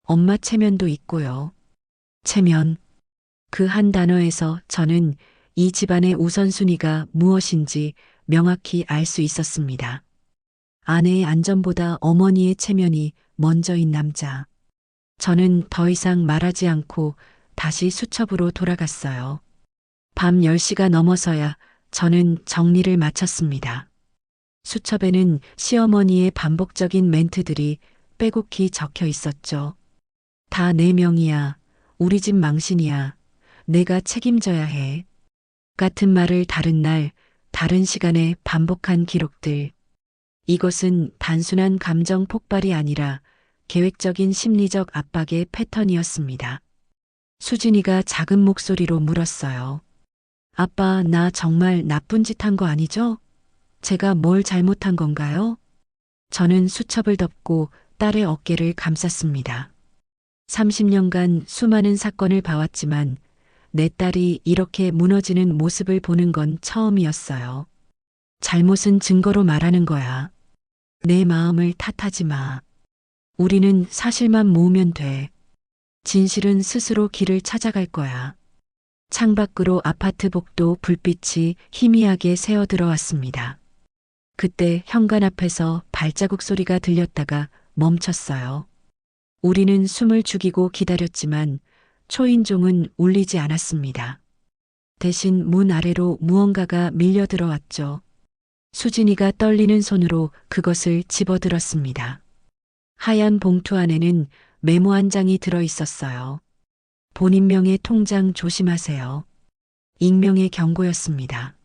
엄마 체면도 있고요. 체면. 그 한 단어에서 저는 이 집안의 우선순위가 무엇인지 명확히 알 수 있었습니다. 아내의 안전보다 어머니의 체면이 먼저인 남자. 저는 더 이상 말하지 않고 다시 수첩으로 돌아갔어요. 밤 10시가 넘어서야 저는 정리를 마쳤습니다. 수첩에는 시어머니의 반복적인 멘트들이 빼곡히 적혀 있었죠. 다 내 명이야. 우리 집 망신이야. 내가 책임져야 해. 같은 말을 다른 날, 다른 시간에 반복한 기록들. 이것은 단순한 감정 폭발이 아니라 계획적인 심리적 압박의 패턴이었습니다. 수진이가 작은 목소리로 물었어요. 아빠, 나 정말 나쁜 짓 한 거 아니죠? 제가 뭘 잘못한 건가요? 저는 수첩을 덮고 딸의 어깨를 감쌌습니다. 30년간 수많은 사건을 봐왔지만 내 딸이 이렇게 무너지는 모습을 보는 건 처음이었어요. 잘못은 증거로 말하는 거야. 내 마음을 탓하지 마. 우리는 사실만 모으면 돼. 진실은 스스로 길을 찾아갈 거야. 창밖으로 아파트 복도 불빛이 희미하게 새어 들어왔습니다. 그때 현관 앞에서 발자국 소리가 들렸다가 멈췄어요. 우리는 숨을 죽이고 기다렸지만 초인종은 울리지 않았습니다. 대신 문 아래로 무언가가 밀려 들어왔죠. 수진이가 떨리는 손으로 그것을 집어들었습니다. 하얀 봉투 안에는 메모 한 장이 들어 있었어요. 본인명의 통장 조심하세요. 익명의 경고였습니다.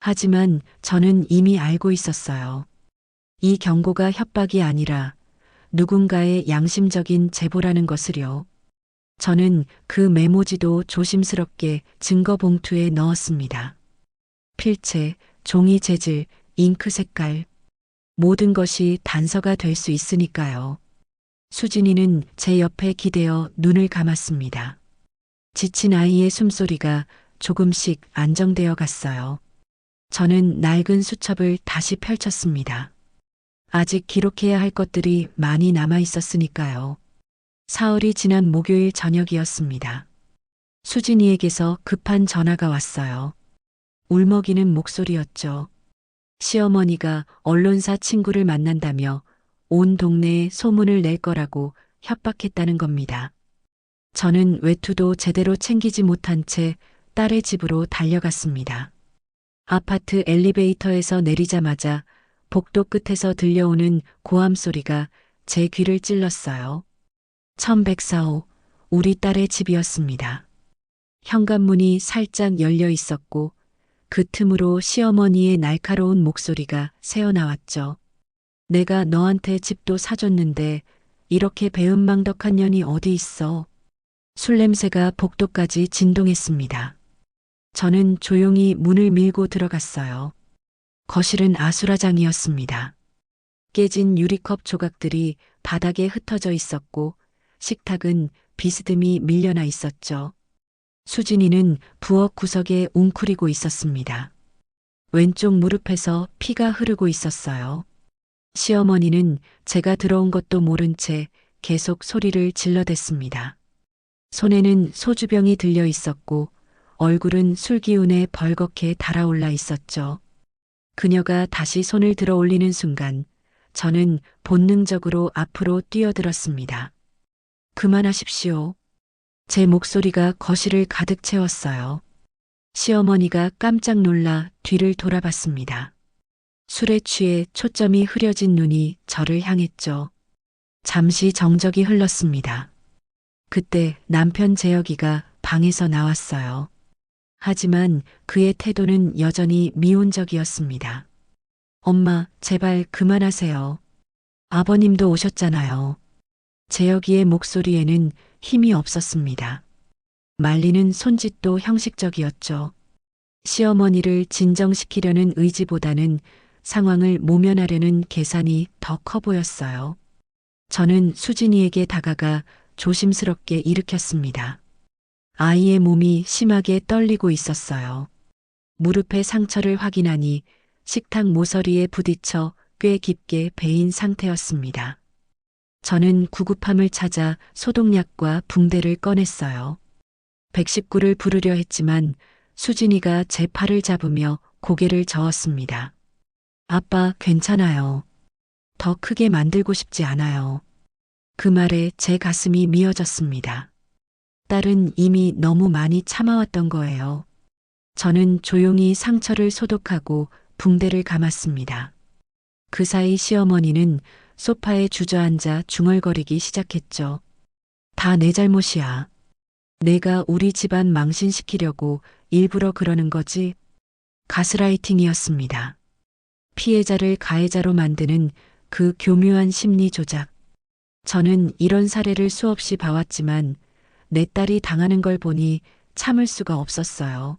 하지만 저는 이미 알고 있었어요. 이 경고가 협박이 아니라 누군가의 양심적인 제보라는 것을요. 저는 그 메모지도 조심스럽게 증거 봉투에 넣었습니다. 필체, 종이 재질, 잉크 색깔, 모든 것이 단서가 될 수 있으니까요. 수진이는 제 옆에 기대어 눈을 감았습니다. 지친 아이의 숨소리가 조금씩 안정되어 갔어요. 저는 낡은 수첩을 다시 펼쳤습니다. 아직 기록해야 할 것들이 많이 남아 있었으니까요. 사흘이 지난 목요일 저녁이었습니다. 수진이에게서 급한 전화가 왔어요. 울먹이는 목소리였죠. 시어머니가 언론사 친구를 만난다며 온 동네에 소문을 낼 거라고 협박했다는 겁니다. 저는 외투도 제대로 챙기지 못한 채 딸의 집으로 달려갔습니다. 아파트 엘리베이터에서 내리자마자 복도 끝에서 들려오는 고함 소리가 제 귀를 찔렀어요. 1104호, 우리 딸의 집이었습니다. 현관문이 살짝 열려 있었고 그 틈으로 시어머니의 날카로운 목소리가 새어나왔죠. 내가 너한테 집도 사줬는데 이렇게 배은망덕한 년이 어디 있어? 술 냄새가 복도까지 진동했습니다. 저는 조용히 문을 밀고 들어갔어요. 거실은 아수라장이었습니다. 깨진 유리컵 조각들이 바닥에 흩어져 있었고 식탁은 비스듬히 밀려나 있었죠. 수진이는 부엌 구석에 웅크리고 있었습니다. 왼쪽 무릎에서 피가 흐르고 있었어요. 시어머니는 제가 들어온 것도 모른 채 계속 소리를 질러댔습니다. 손에는 소주병이 들려 있었고 얼굴은 술 기운에 벌겋게 달아올라 있었죠. 그녀가 다시 손을 들어 올리는 순간 저는 본능적으로 앞으로 뛰어들었습니다. 그만하십시오. 제 목소리가 거실을 가득 채웠어요. 시어머니가 깜짝 놀라 뒤를 돌아봤습니다. 술에 취해 초점이 흐려진 눈이 저를 향했죠. 잠시 정적이 흘렀습니다. 그때 남편 재혁이가 방에서 나왔어요. 하지만 그의 태도는 여전히 미온적이었습니다. 엄마, 제발 그만하세요. 아버님도 오셨잖아요. 재혁이의 목소리에는 힘이 없었습니다. 말리는 손짓도 형식적이었죠. 시어머니를 진정시키려는 의지보다는 상황을 모면하려는 계산이 더 커 보였어요. 저는 수진이에게 다가가 조심스럽게 일으켰습니다. 아이의 몸이 심하게 떨리고 있었어요. 무릎의 상처를 확인하니 식탁 모서리에 부딪혀 꽤 깊게 베인 상태였습니다. 저는 구급함을 찾아 소독약과 붕대를 꺼냈어요. 119를 부르려 했지만 수진이가 제 팔을 잡으며 고개를 저었습니다. 아빠, 괜찮아요. 더 크게 만들고 싶지 않아요. 그 말에 제 가슴이 미어졌습니다. 딸은 이미 너무 많이 참아왔던 거예요. 저는 조용히 상처를 소독하고 붕대를 감았습니다. 그 사이 시어머니는 소파에 주저앉아 중얼거리기 시작했죠. 다 내 잘못이야. 내가 우리 집안 망신시키려고 일부러 그러는 거지. 가스라이팅이었습니다. 피해자를 가해자로 만드는 그 교묘한 심리 조작. 저는 이런 사례를 수없이 봐왔지만 내 딸이 당하는 걸 보니 참을 수가 없었어요.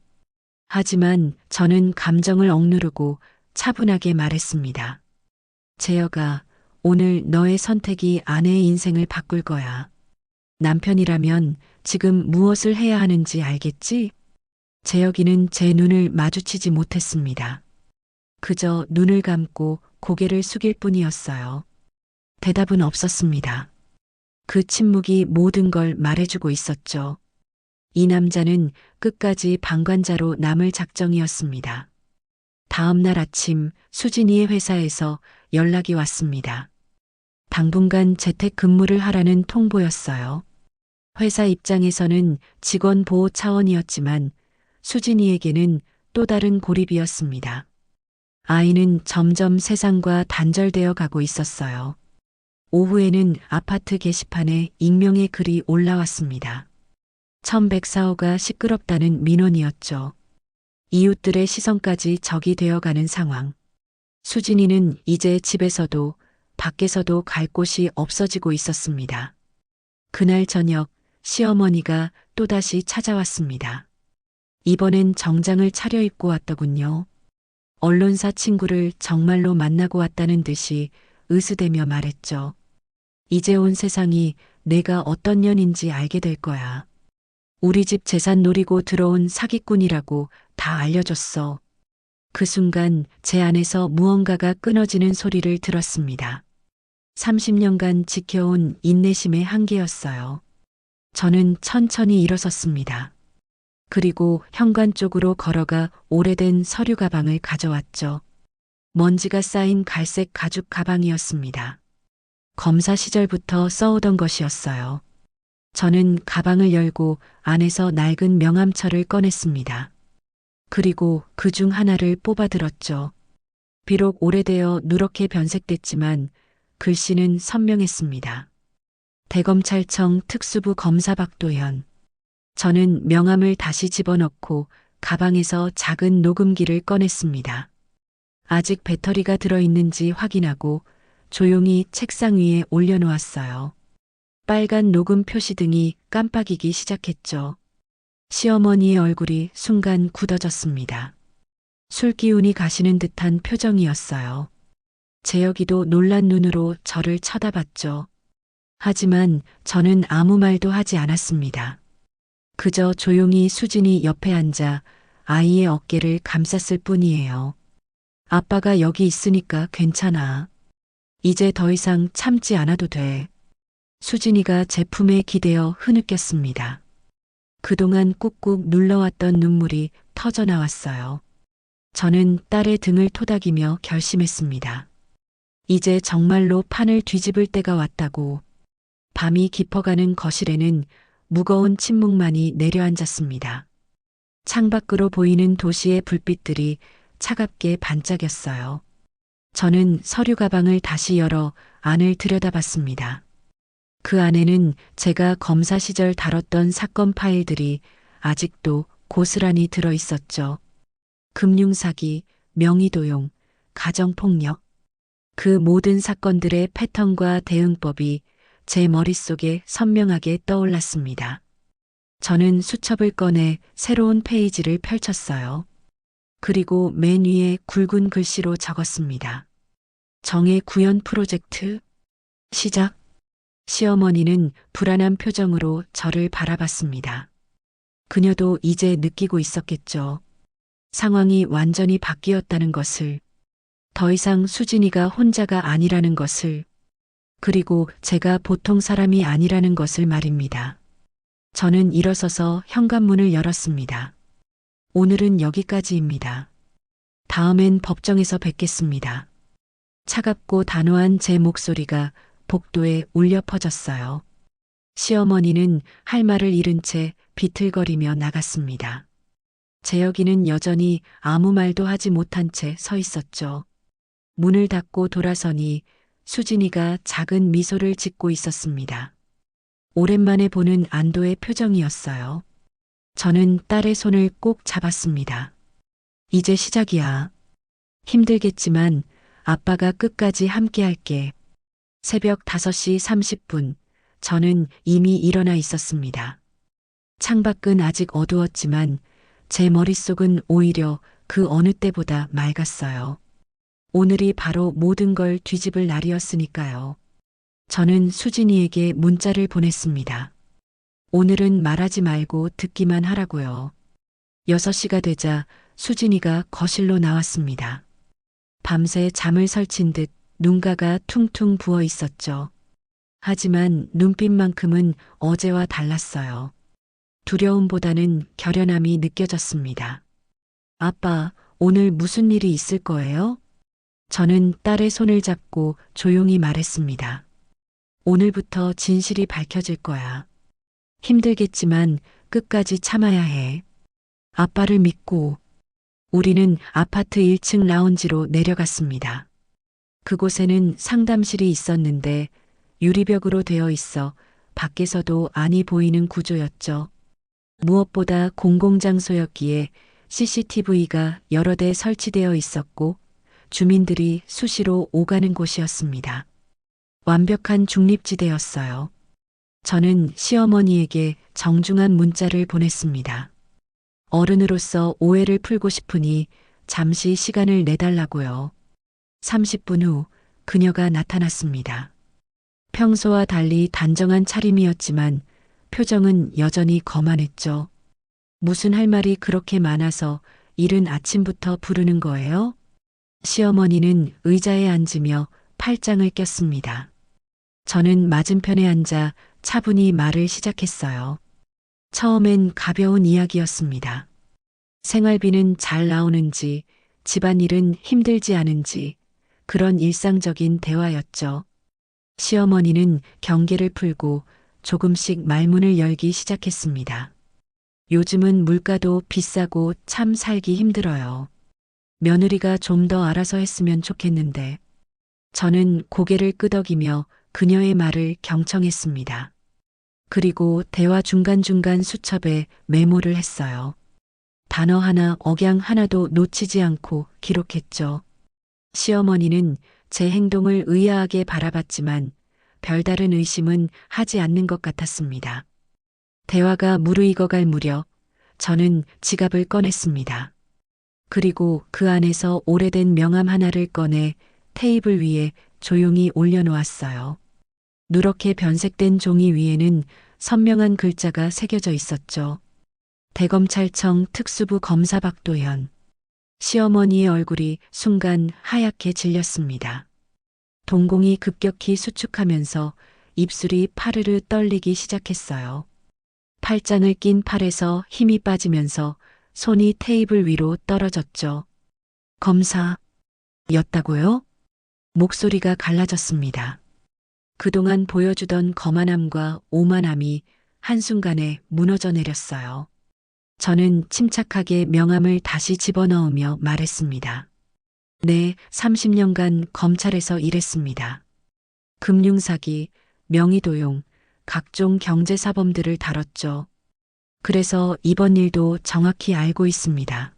하지만 저는 감정을 억누르고 차분하게 말했습니다. 재혁아, 오늘 너의 선택이 아내의 인생을 바꿀 거야. 남편이라면 지금 무엇을 해야 하는지 알겠지? 재혁이는 제 눈을 마주치지 못했습니다. 그저 눈을 감고 고개를 숙일 뿐이었어요. 대답은 없었습니다. 그 침묵이 모든 걸 말해주고 있었죠. 이 남자는 끝까지 방관자로 남을 작정이었습니다. 다음 날 아침 수진이의 회사에서 연락이 왔습니다. 당분간 재택근무를 하라는 통보였어요. 회사 입장에서는 직원 보호 차원이었지만 수진이에게는 또 다른 고립이었습니다. 아이는 점점 세상과 단절되어 가고 있었어요. 오후에는 아파트 게시판에 익명의 글이 올라왔습니다. 1104호가 시끄럽다는 민원이었죠. 이웃들의 시선까지 적이 되어가는 상황. 수진이는 이제 집에서도 밖에서도 갈 곳이 없어지고 있었습니다. 그날 저녁 시어머니가 또다시 찾아왔습니다. 이번엔 정장을 차려입고 왔더군요. 언론사 친구를 정말로 만나고 왔다는 듯이 으스대며 말했죠. 이제 온 세상이 내가 어떤 년인지 알게 될 거야. 우리 집 재산 노리고 들어온 사기꾼이라고 다 알려줬어. 그 순간 제 안에서 무언가가 끊어지는 소리를 들었습니다. 30년간 지켜온 인내심의 한계였어요. 저는 천천히 일어섰습니다. 그리고 현관 쪽으로 걸어가 오래된 서류 가방을 가져왔죠. 먼지가 쌓인 갈색 가죽 가방이었습니다. 검사 시절부터 써오던 것이었어요. 저는 가방을 열고 안에서 낡은 명함처를 꺼냈습니다. 그리고 그 중 하나를 뽑아들었죠. 비록 오래되어 누렇게 변색됐지만 글씨는 선명했습니다. 대검찰청 특수부 검사 박도현. 저는 명함을 다시 집어넣고 가방에서 작은 녹음기를 꺼냈습니다. 아직 배터리가 들어있는지 확인하고 조용히 책상 위에 올려놓았어요. 빨간 녹음 표시등이 깜빡이기 시작했죠. 시어머니의 얼굴이 순간 굳어졌습니다. 술 기운이 가시는 듯한 표정이었어요. 재혁이도 놀란 눈으로 저를 쳐다봤죠. 하지만 저는 아무 말도 하지 않았습니다. 그저 조용히 수진이 옆에 앉아 아이의 어깨를 감쌌을 뿐이에요. 아빠가 여기 있으니까 괜찮아. 이제 더 이상 참지 않아도 돼. 수진이가 제 품에 기대어 흐느꼈습니다. 그동안 꾹꾹 눌러왔던 눈물이 터져 나왔어요. 저는 딸의 등을 토닥이며 결심했습니다. 이제 정말로 판을 뒤집을 때가 왔다고. 밤이 깊어가는 거실에는 무거운 침묵만이 내려앉았습니다. 창밖으로 보이는 도시의 불빛들이 차갑게 반짝였어요. 저는 서류 가방을 다시 열어 안을 들여다봤습니다. 그 안에는 제가 검사 시절 다뤘던 사건 파일들이 아직도 고스란히 들어 있었죠. 금융사기, 명의도용, 가정폭력. 그 모든 사건들의 패턴과 대응법이 제 머릿속에 선명하게 떠올랐습니다. 저는 수첩을 꺼내 새로운 페이지를 펼쳤어요. 그리고 맨 위에 굵은 글씨로 적었습니다. 정의 구현 프로젝트 시작. 시어머니는 불안한 표정으로 저를 바라봤습니다. 그녀도 이제 느끼고 있었겠죠. 상황이 완전히 바뀌었다는 것을, 더 이상 수진이가 혼자가 아니라는 것을, 그리고 제가 보통 사람이 아니라는 것을 말입니다. 저는 일어서서 현관문을 열었습니다. 오늘은 여기까지입니다. 다음엔 법정에서 뵙겠습니다. 차갑고 단호한 제 목소리가 복도에 울려 퍼졌어요. 시어머니는 할 말을 잃은 채 비틀거리며 나갔습니다. 재혁이는 여전히 아무 말도 하지 못한 채 서 있었죠. 문을 닫고 돌아서니 수진이가 작은 미소를 짓고 있었습니다. 오랜만에 보는 안도의 표정이었어요. 저는 딸의 손을 꼭 잡았습니다. 이제 시작이야. 힘들겠지만 아빠가 끝까지 함께 할게. 새벽 5시 30분, 저는 이미 일어나 있었습니다. 창밖은 아직 어두웠지만 제 머릿속은 오히려 그 어느 때보다 맑았어요. 오늘이 바로 모든 걸 뒤집을 날이었으니까요. 저는 수진이에게 문자를 보냈습니다. 오늘은 말하지 말고 듣기만 하라고요. 6시가 되자 수진이가 거실로 나왔습니다. 밤새 잠을 설친 듯 눈가가 퉁퉁 부어 있었죠. 하지만 눈빛만큼은 어제와 달랐어요. 두려움보다는 결연함이 느껴졌습니다. 아빠, 오늘 무슨 일이 있을 거예요? 저는 딸의 손을 잡고 조용히 말했습니다. 오늘부터 진실이 밝혀질 거야. 힘들겠지만 끝까지 참아야 해. 아빠를 믿고. 우리는 아파트 1층 라운지로 내려갔습니다. 그곳에는 상담실이 있었는데 유리벽으로 되어 있어 밖에서도 안이 보이는 구조였죠. 무엇보다 공공장소였기에 CCTV가 여러 대 설치되어 있었고 주민들이 수시로 오가는 곳이었습니다. 완벽한 중립지대였어요. 저는 시어머니에게 정중한 문자를 보냈습니다. 어른으로서 오해를 풀고 싶으니 잠시 시간을 내달라고요. 30분 후 그녀가 나타났습니다. 평소와 달리 단정한 차림이었지만 표정은 여전히 거만했죠. 무슨 할 말이 그렇게 많아서 이른 아침부터 부르는 거예요? 시어머니는 의자에 앉으며 팔짱을 꼈습니다. 저는 맞은편에 앉아 차분히 말을 시작했어요. 처음엔 가벼운 이야기였습니다. 생활비는 잘 나오는지, 집안일은 힘들지 않은지, 그런 일상적인 대화였죠. 시어머니는 경계를 풀고 조금씩 말문을 열기 시작했습니다. 요즘은 물가도 비싸고 참 살기 힘들어요. 며느리가 좀 더 알아서 했으면 좋겠는데. 저는 고개를 끄덕이며 그녀의 말을 경청했습니다. 그리고 대화 중간중간 수첩에 메모를 했어요. 단어 하나, 억양 하나도 놓치지 않고 기록했죠. 시어머니는 제 행동을 의아하게 바라봤지만 별다른 의심은 하지 않는 것 같았습니다. 대화가 무르익어갈 무렵 저는 지갑을 꺼냈습니다. 그리고 그 안에서 오래된 명함 하나를 꺼내 테이블 위에 조용히 올려놓았어요. 누렇게 변색된 종이 위에는 선명한 글자가 새겨져 있었죠. 대검찰청 특수부 검사 박도현. 시어머니의 얼굴이 순간 하얗게 질렸습니다. 동공이 급격히 수축하면서 입술이 파르르 떨리기 시작했어요. 팔짱을 낀 팔에서 힘이 빠지면서 손이 테이블 위로 떨어졌죠. 검사였다고요? 목소리가 갈라졌습니다. 그동안 보여주던 거만함과 오만함이 한순간에 무너져 내렸어요. 저는 침착하게 명함을 다시 집어넣으며 말했습니다. 네, 30년간 검찰에서 일했습니다. 금융사기, 명의도용, 각종 경제사범들을 다뤘죠. 그래서 이번 일도 정확히 알고 있습니다.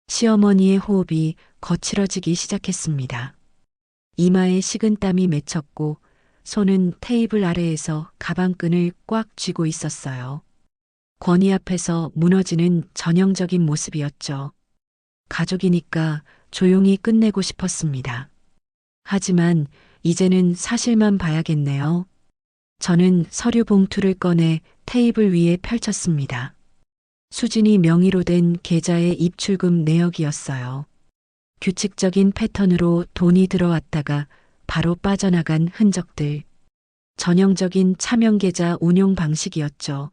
시어머니의 호흡이 거칠어지기 시작했습니다. 이마에 식은땀이 맺혔고 손은 테이블 아래에서 가방끈을 꽉 쥐고 있었어요. 권위 앞에서 무너지는 전형적인 모습이었죠. 가족이니까 조용히 끝내고 싶었습니다. 하지만 이제는 사실만 봐야겠네요. 저는 서류 봉투를 꺼내 테이블 위에 펼쳤습니다. 수진이 명의로 된 계좌의 입출금 내역이었어요. 규칙적인 패턴으로 돈이 들어왔다가 바로 빠져나간 흔적들. 전형적인 차명계좌 운용 방식이었죠.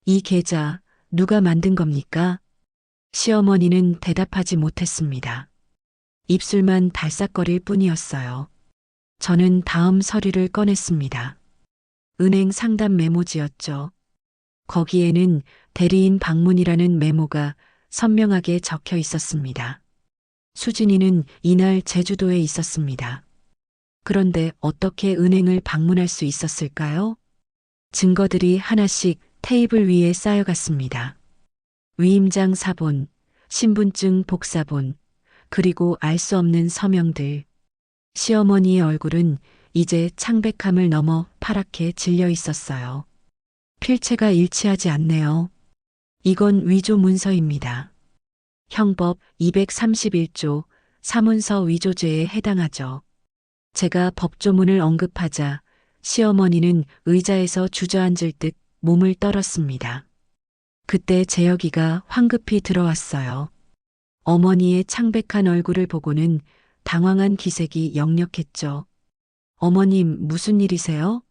이 계좌 누가 만든 겁니까? 시어머니는 대답하지 못했습니다. 입술만 달싹거릴 뿐이었어요. 저는 다음 서류를 꺼냈습니다. 은행 상담 메모지였죠. 거기에는 대리인 방문이라는 메모가 선명하게 적혀 있었습니다. 수진이는 이날 제주도에 있었습니다. 그런데 어떻게 은행을 방문할 수 있었을까요? 증거들이 하나씩 테이블 위에 쌓여갔습니다. 위임장 사본, 신분증 복사본, 그리고 알 수 없는 서명들. 시어머니의 얼굴은 이제 창백함을 넘어 파랗게 질려 있었어요. 필체가 일치하지 않네요. 이건 위조 문서입니다. 형법 231조 사문서 위조죄에 해당하죠. 제가 법조문을 언급하자 시어머니는 의자에서 주저앉을 듯 몸을 떨었습니다. 그때 재혁이가 황급히 들어왔어요. 어머니의 창백한 얼굴을 보고는 당황한 기색이 역력했죠. 어머님, 무슨 일이세요?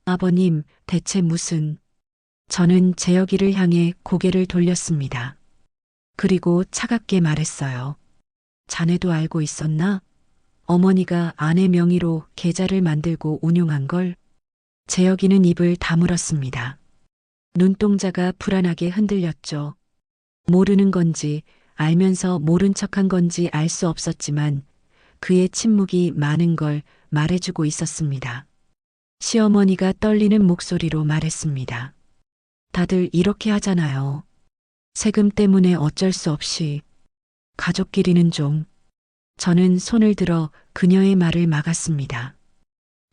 아버님, 대체 무슨... 저는 재혁이를 향해 고개를 돌렸습니다. 그리고 차갑게 말했어요. 자네도 알고 있었나? 어머니가 아내 명의로 계좌를 만들고 운용한 걸. 재혁이는 입을 다물었습니다. 눈동자가 불안하게 흔들렸죠. 모르는 건지 알면서 모른 척한 건지 알 수 없었지만 그의 침묵이 많은 걸 말해주고 있었습니다. 시어머니가 떨리는 목소리로 말했습니다. 다들 이렇게 하잖아요. 세금 때문에 어쩔 수 없이. 가족끼리는 좀. 저는 손을 들어 그녀의 말을 막았습니다.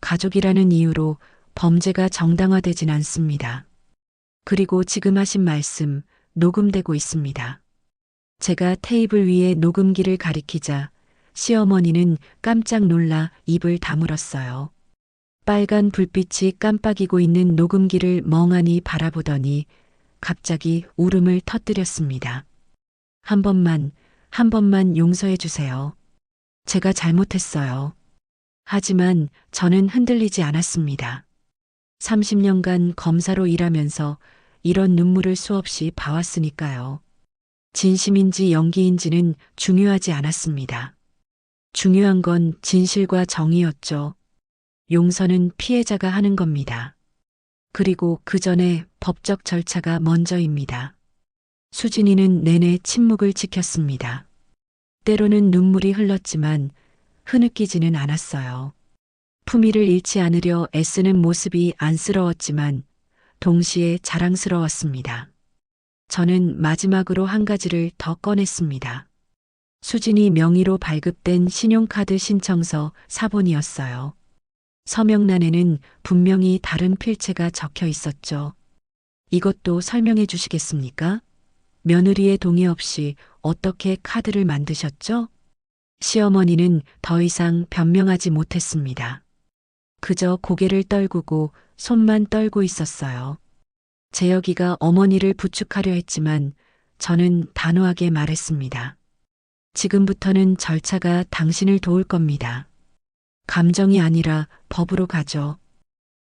가족이라는 이유로 범죄가 정당화되진 않습니다. 그리고 지금 하신 말씀 녹음되고 있습니다. 제가 테이블 위에 녹음기를 가리키자 시어머니는 깜짝 놀라 입을 다물었어요. 빨간 불빛이 깜빡이고 있는 녹음기를 멍하니 바라보더니 갑자기 울음을 터뜨렸습니다. 한 번만 용서해 주세요. 제가 잘못했어요. 하지만 저는 흔들리지 않았습니다. 30년간 검사로 일하면서 이런 눈물을 수없이 봐왔으니까요. 진심인지 연기인지는 중요하지 않았습니다. 중요한 건 진실과 정의였죠. 용서는 피해자가 하는 겁니다. 그리고 그 전에 법적 절차가 먼저입니다. 수진이는 내내 침묵을 지켰습니다. 때로는 눈물이 흘렀지만 흐느끼지는 않았어요. 품위를 잃지 않으려 애쓰는 모습이 안쓰러웠지만 동시에 자랑스러웠습니다. 저는 마지막으로 한 가지를 더 꺼냈습니다. 수진이 명의로 발급된 신용카드 신청서 사본이었어요. 서명란에는 분명히 다른 필체가 적혀 있었죠. 이것도 설명해 주시겠습니까? 며느리의 동의 없이 어떻게 카드를 만드셨죠? 시어머니는 더 이상 변명하지 못했습니다. 그저 고개를 떨구고 손만 떨고 있었어요. 재혁이가 어머니를 부축하려 했지만 저는 단호하게 말했습니다. 지금부터는 절차가 당신을 도울 겁니다. 감정이 아니라 법으로 가죠.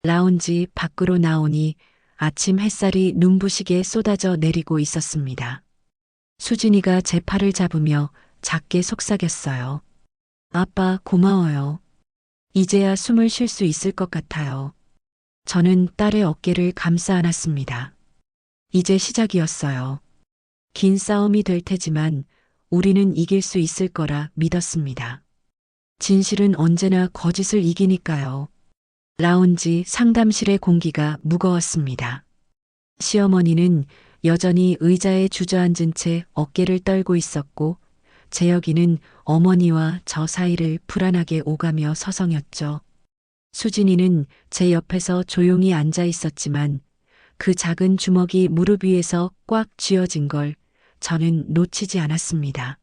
라운지 밖으로 나오니 아침 햇살이 눈부시게 쏟아져 내리고 있었습니다. 수진이가 제 팔을 잡으며 작게 속삭였어요. 아빠 고마워요. 이제야 숨을 쉴 수 있을 것 같아요. 저는 딸의 어깨를 감싸 안았습니다. 이제 시작이었어요. 긴 싸움이 될 테지만 우리는 이길 수 있을 거라 믿었습니다. 진실은 언제나 거짓을 이기니까요. 라운지 상담실의 공기가 무거웠습니다. 시어머니는 여전히 의자에 주저앉은 채 어깨를 떨고 있었고 재혁이는 어머니와 저 사이를 불안하게 오가며 서성였죠. 수진이는 제 옆에서 조용히 앉아 있었지만 그 작은 주먹이 무릎 위에서 꽉 쥐어진 걸 저는 놓치지 않았습니다.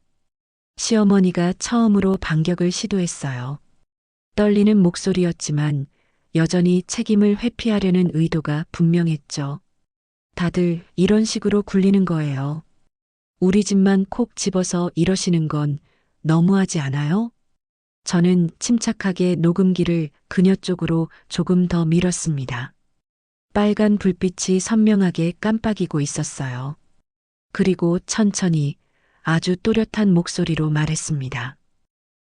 시어머니가 처음으로 반격을 시도했어요. 떨리는 목소리였지만 여전히 책임을 회피하려는 의도가 분명했죠. 다들 이런 식으로 굴리는 거예요. 우리 집만 콕 집어서 이러시는 건 너무하지 않아요? 저는 침착하게 녹음기를 그녀 쪽으로 조금 더 밀었습니다. 빨간 불빛이 선명하게 깜빡이고 있었어요. 그리고 천천히 아주 또렷한 목소리로 말했습니다.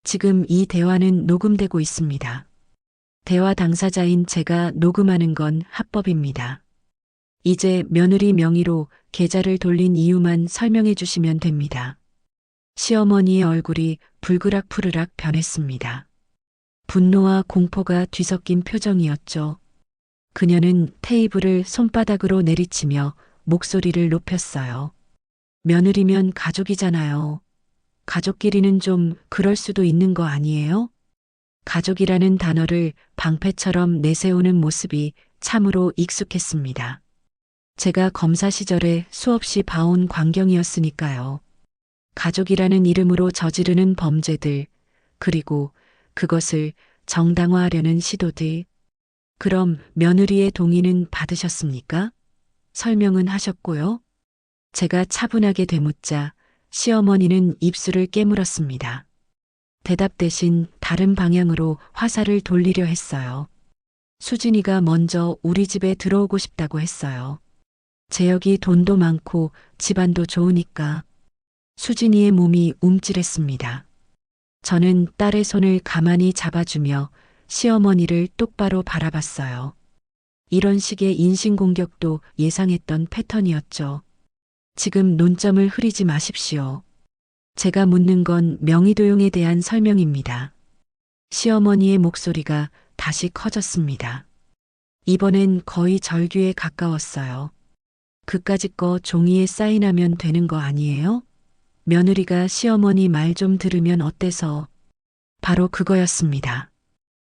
지금 이 대화는 녹음되고 있습니다. 대화 당사자인 제가 녹음하는 건 합법입니다. 이제 며느리 명의로 계좌를 돌린 이유만 설명해 주시면 됩니다. 시어머니의 얼굴이 불그락푸르락 변했습니다. 분노와 공포가 뒤섞인 표정이었죠. 그녀는 테이블을 손바닥으로 내리치며 목소리를 높였어요. 며느리면 가족이잖아요. 가족끼리는 좀 그럴 수도 있는 거 아니에요? 가족이라는 단어를 방패처럼 내세우는 모습이 참으로 익숙했습니다. 제가 검사 시절에 수없이 봐온 광경이었으니까요. 가족이라는 이름으로 저지르는 범죄들, 그리고 그것을 정당화하려는 시도들. 그럼 며느리의 동의는 받으셨습니까? 설명은 하셨고요. 제가 차분하게 되묻자 시어머니는 입술을 깨물었습니다. 대답 대신 다른 방향으로 화살을 돌리려 했어요. 수진이가 먼저 우리 집에 들어오고 싶다고 했어요. 재혁이 돈도 많고 집안도 좋으니까. 수진이의 몸이 움찔했습니다. 저는 딸의 손을 가만히 잡아주며 시어머니를 똑바로 바라봤어요. 이런 식의 인신공격도 예상했던 패턴이었죠. 지금 논점을 흐리지 마십시오. 제가 묻는 건 명의도용에 대한 설명입니다. 시어머니의 목소리가 다시 커졌습니다. 이번엔 거의 절규에 가까웠어요. 그까짓 거 종이에 사인하면 되는 거 아니에요? 며느리가 시어머니 말 좀 들으면 어때서? 바로 그거였습니다.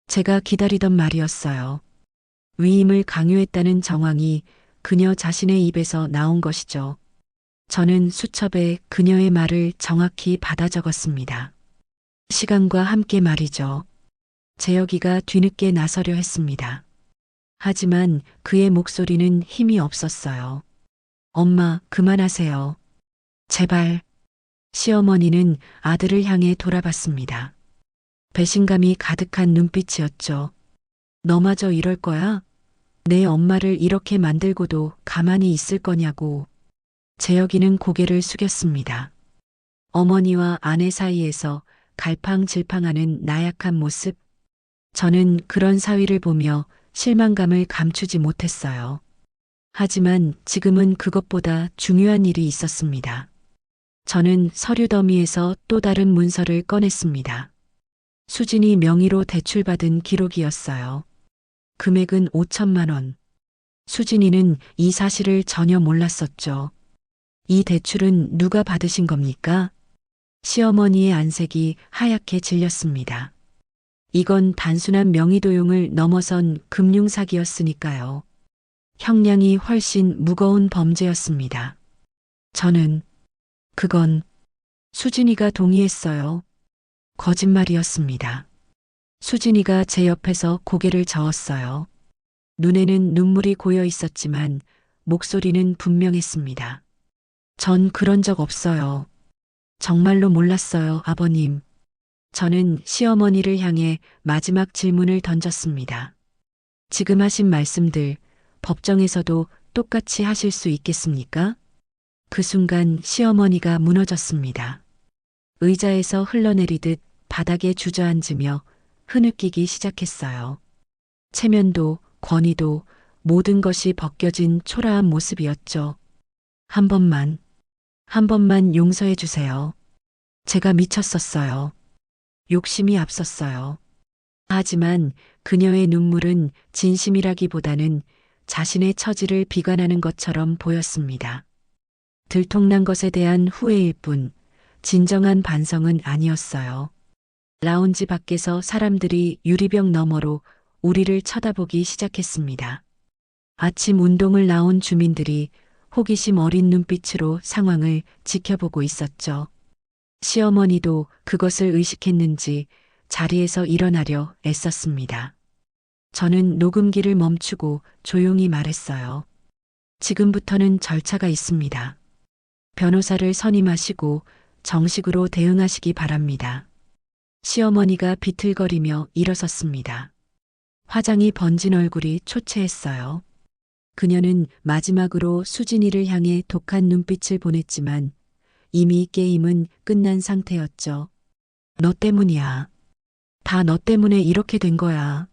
제가 기다리던 말이었어요. 위임을 강요했다는 정황이 그녀 자신의 입에서 나온 것이죠. 저는 수첩에 그녀의 말을 정확히 받아 적었습니다. 시간과 함께 말이죠. 재혁이가 뒤늦게 나서려 했습니다. 하지만 그의 목소리는 힘이 없었어요. 엄마, 그만하세요. 제발. 시어머니는 아들을 향해 돌아봤습니다. 배신감이 가득한 눈빛이었죠. 너마저 이럴 거야? 내 엄마를 이렇게 만들고도 가만히 있을 거냐고. 재혁이는 고개를 숙였습니다. 어머니와 아내 사이에서 갈팡질팡하는 나약한 모습. 저는 그런 사위를 보며 실망감을 감추지 못했어요. 하지만 지금은 그것보다 중요한 일이 있었습니다. 저는 서류 더미에서 또 다른 문서를 꺼냈습니다. 수진이 명의로 대출받은 기록이었어요. 금액은 5천만 원. 수진이는 이 사실을 전혀 몰랐었죠. 이 대출은 누가 받으신 겁니까? 시어머니의 안색이 하얗게 질렸습니다. 이건 단순한 명의도용을 넘어선 금융사기였으니까요. 형량이 훨씬 무거운 범죄였습니다. 저는 그건 수진이가 동의했어요. 거짓말이었습니다. 수진이가 제 옆에서 고개를 저었어요. 눈에는 눈물이 고여 있었지만 목소리는 분명했습니다. 전 그런 적 없어요. 정말로 몰랐어요, 아버님. 저는 시어머니를 향해 마지막 질문을 던졌습니다. 지금 하신 말씀들 법정에서도 똑같이 하실 수 있겠습니까? 그 순간 시어머니가 무너졌습니다. 의자에서 흘러내리듯 바닥에 주저앉으며 흐느끼기 시작했어요. 체면도 권위도 모든 것이 벗겨진 초라한 모습이었죠. 한 번만 용서해 주세요. 제가 미쳤었어요. 욕심이 앞섰어요. 하지만 그녀의 눈물은 진심이라기보다는 자신의 처지를 비관하는 것처럼 보였습니다. 들통난 것에 대한 후회일 뿐 진정한 반성은 아니었어요. 라운지 밖에서 사람들이 유리병 너머로 우리를 쳐다보기 시작했습니다. 아침 운동을 나온 주민들이 호기심 어린 눈빛으로 상황을 지켜보고 있었죠. 시어머니도 그것을 의식했는지 자리에서 일어나려 애썼습니다. 저는 녹음기를 멈추고 조용히 말했어요. 지금부터는 절차가 있습니다. 변호사를 선임하시고 정식으로 대응하시기 바랍니다. 시어머니가 비틀거리며 일어섰습니다. 화장이 번진 얼굴이 초췌했어요. 그녀는 마지막으로 수진이를 향해 독한 눈빛을 보냈지만 이미 게임은 끝난 상태였죠. 너 때문이야. 다 너 때문에 이렇게 된 거야.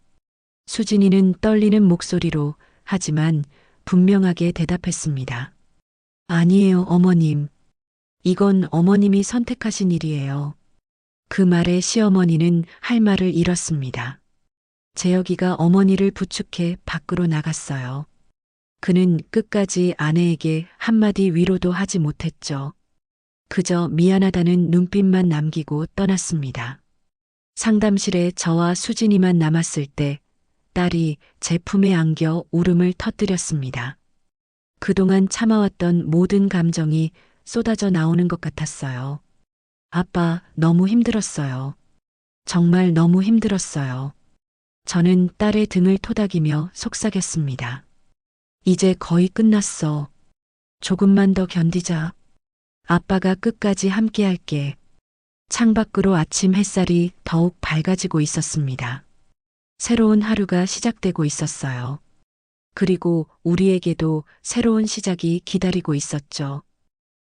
수진이는 떨리는 목소리로 하지만 분명하게 대답했습니다. 아니에요, 어머님. 이건 어머님이 선택하신 일이에요. 그 말에 시어머니는 할 말을 잃었습니다. 재혁이가 어머니를 부축해 밖으로 나갔어요. 그는 끝까지 아내에게 한마디 위로도 하지 못했죠. 그저 미안하다는 눈빛만 남기고 떠났습니다. 상담실에 저와 수진이만 남았을 때 딸이 제 품에 안겨 울음을 터뜨렸습니다. 그동안 참아왔던 모든 감정이 쏟아져 나오는 것 같았어요. 아빠, 너무 힘들었어요. 정말 너무 힘들었어요. 저는 딸의 등을 토닥이며 속삭였습니다. 이제 거의 끝났어. 조금만 더 견디자. 아빠가 끝까지 함께 할게. 창밖으로 아침 햇살이 더욱 밝아지고 있었습니다. 새로운 하루가 시작되고 있었어요. 그리고 우리에게도 새로운 시작이 기다리고 있었죠.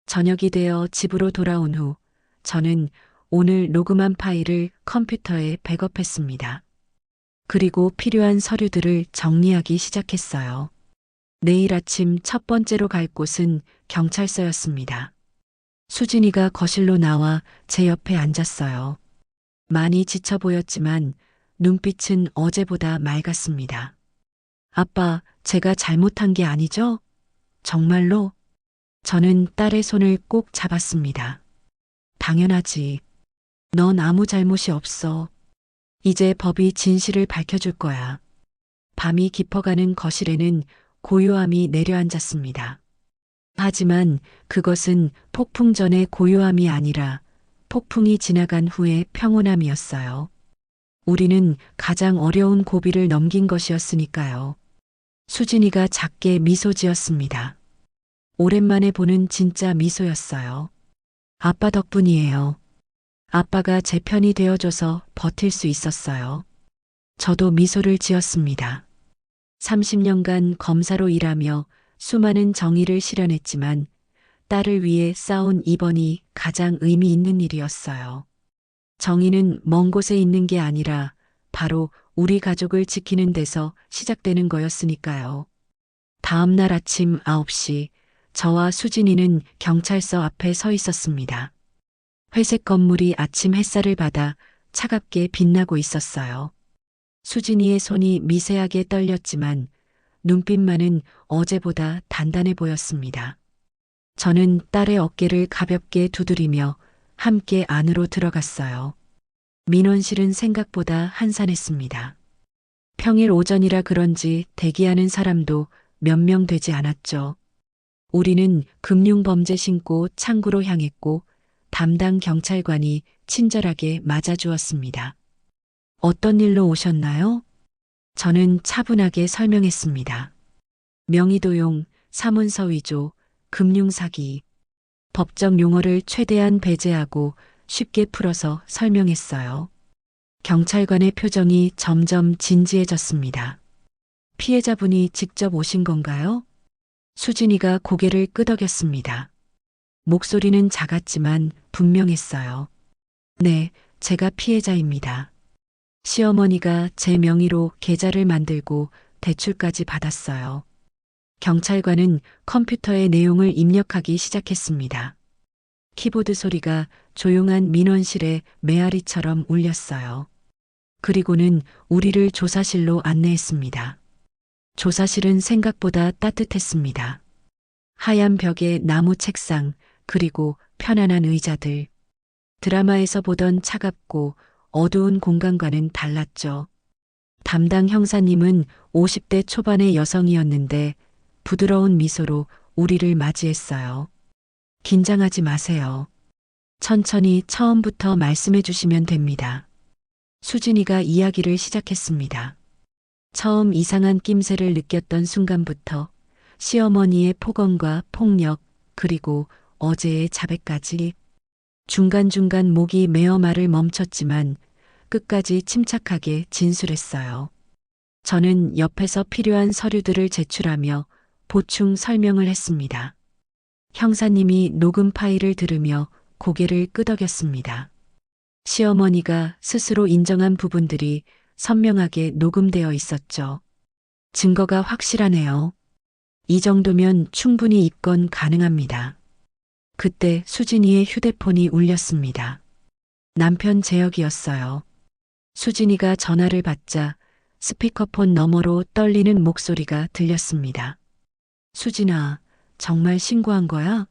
저녁이 되어 집으로 돌아온 후 저는 오늘 녹음한 파일을 컴퓨터에 백업했습니다. 그리고 필요한 서류들을 정리하기 시작했어요. 내일 아침 첫 번째로 갈 곳은 경찰서였습니다. 수진이가 거실로 나와 제 옆에 앉았어요. 많이 지쳐 보였지만 눈빛은 어제보다 맑았습니다. 아빠, 제가 잘못한 게 아니죠? 정말로? 저는 딸의 손을 꼭 잡았습니다. 당연하지. 넌 아무 잘못이 없어. 이제 법이 진실을 밝혀줄 거야. 밤이 깊어가는 거실에는 고요함이 내려앉았습니다. 하지만 그것은 폭풍 전의 고요함이 아니라 폭풍이 지나간 후의 평온함이었어요. 우리는 가장 어려운 고비를 넘긴 것이었으니까요. 수진이가 작게 미소 지었습니다. 오랜만에 보는 진짜 미소였어요. 아빠 덕분이에요. 아빠가 제 편이 되어줘서 버틸 수 있었어요. 저도 미소를 지었습니다. 30년간 검사로 일하며 수많은 정의를 실현했지만 딸을 위해 싸운 이번이 가장 의미 있는 일이었어요. 정의는 먼 곳에 있는 게 아니라 바로 우리 가족을 지키는 데서 시작되는 거였으니까요. 다음 날 아침 9시 저와 수진이는 경찰서 앞에 서 있었습니다. 회색 건물이 아침 햇살을 받아 차갑게 빛나고 있었어요. 수진이의 손이 미세하게 떨렸지만 눈빛만은 어제보다 단단해 보였습니다. 저는 딸의 어깨를 가볍게 두드리며 함께 안으로 들어갔어요. 민원실은 생각보다 한산했습니다. 평일 오전이라 그런지 대기하는 사람도 몇 명 되지 않았죠. 우리는 금융범죄 신고 창구로 향했고 담당 경찰관이 친절하게 맞아주었습니다. 어떤 일로 오셨나요? 저는 차분하게 설명했습니다. 명의도용, 사문서 위조, 금융사기, 법적 용어를 최대한 배제하고 쉽게 풀어서 설명했어요. 경찰관의 표정이 점점 진지해졌습니다. 피해자분이 직접 오신 건가요? 수진이가 고개를 끄덕였습니다. 목소리는 작았지만 분명했어요. 네, 제가 피해자입니다. 시어머니가 제 명의로 계좌를 만들고 대출까지 받았어요. 경찰관은 컴퓨터에 내용을 입력하기 시작했습니다. 키보드 소리가 조용한 민원실의 메아리처럼 울렸어요. 그리고는 우리를 조사실로 안내했습니다. 조사실은 생각보다 따뜻했습니다. 하얀 벽에 나무 책상, 그리고 편안한 의자들. 드라마에서 보던 차갑고 어두운 공간과는 달랐죠. 담당 형사님은 50대 초반의 여성이었는데 부드러운 미소로 우리를 맞이했어요. 긴장하지 마세요. 천천히 처음부터 말씀해 주시면 됩니다. 수진이가 이야기를 시작했습니다. 처음 이상한 낌새를 느꼈던 순간부터 시어머니의 폭언과 폭력, 그리고 어제의 자백까지 중간중간 목이 메어 말을 멈췄지만 끝까지 침착하게 진술했어요. 저는 옆에서 필요한 서류들을 제출하며 보충 설명을 했습니다. 형사님이 녹음 파일을 들으며 고개를 끄덕였습니다. 시어머니가 스스로 인정한 부분들이 선명하게 녹음되어 있었죠. 증거가 확실하네요. 이 정도면 충분히 입건 가능합니다. 그때 수진이의 휴대폰이 울렸습니다. 남편 재혁이었어요. 수진이가 전화를 받자 스피커폰 너머로 떨리는 목소리가 들렸습니다. 수진아, 정말 신고한 거야?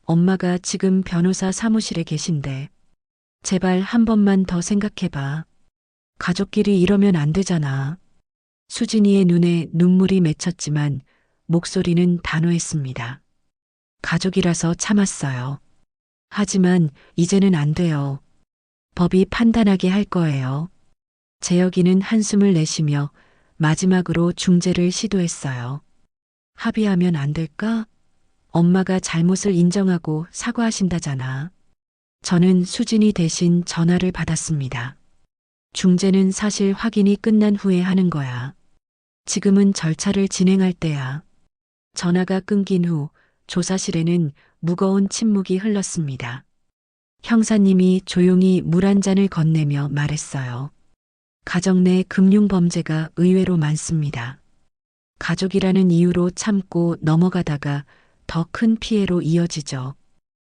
엄마가 지금 변호사 사무실에 계신데. 제발 한 번만 더 생각해봐. 가족끼리 이러면 안 되잖아. 수진이의 눈에 눈물이 맺혔지만 목소리는 단호했습니다. 가족이라서 참았어요. 하지만 이제는 안 돼요. 법이 판단하게 할 거예요. 재혁이는 한숨을 내쉬며 마지막으로 중재를 시도했어요. 합의하면 안 될까? 엄마가 잘못을 인정하고 사과하신다잖아. 저는 수진이 대신 전화를 받았습니다. 중재는 사실 확인이 끝난 후에 하는 거야. 지금은 절차를 진행할 때야. 전화가 끊긴 후 조사실에는 무거운 침묵이 흘렀습니다. 형사님이 조용히 물 한 잔을 건네며 말했어요. 가정 내 금융범죄가 의외로 많습니다. 가족이라는 이유로 참고 넘어가다가 더 큰 피해로 이어지죠.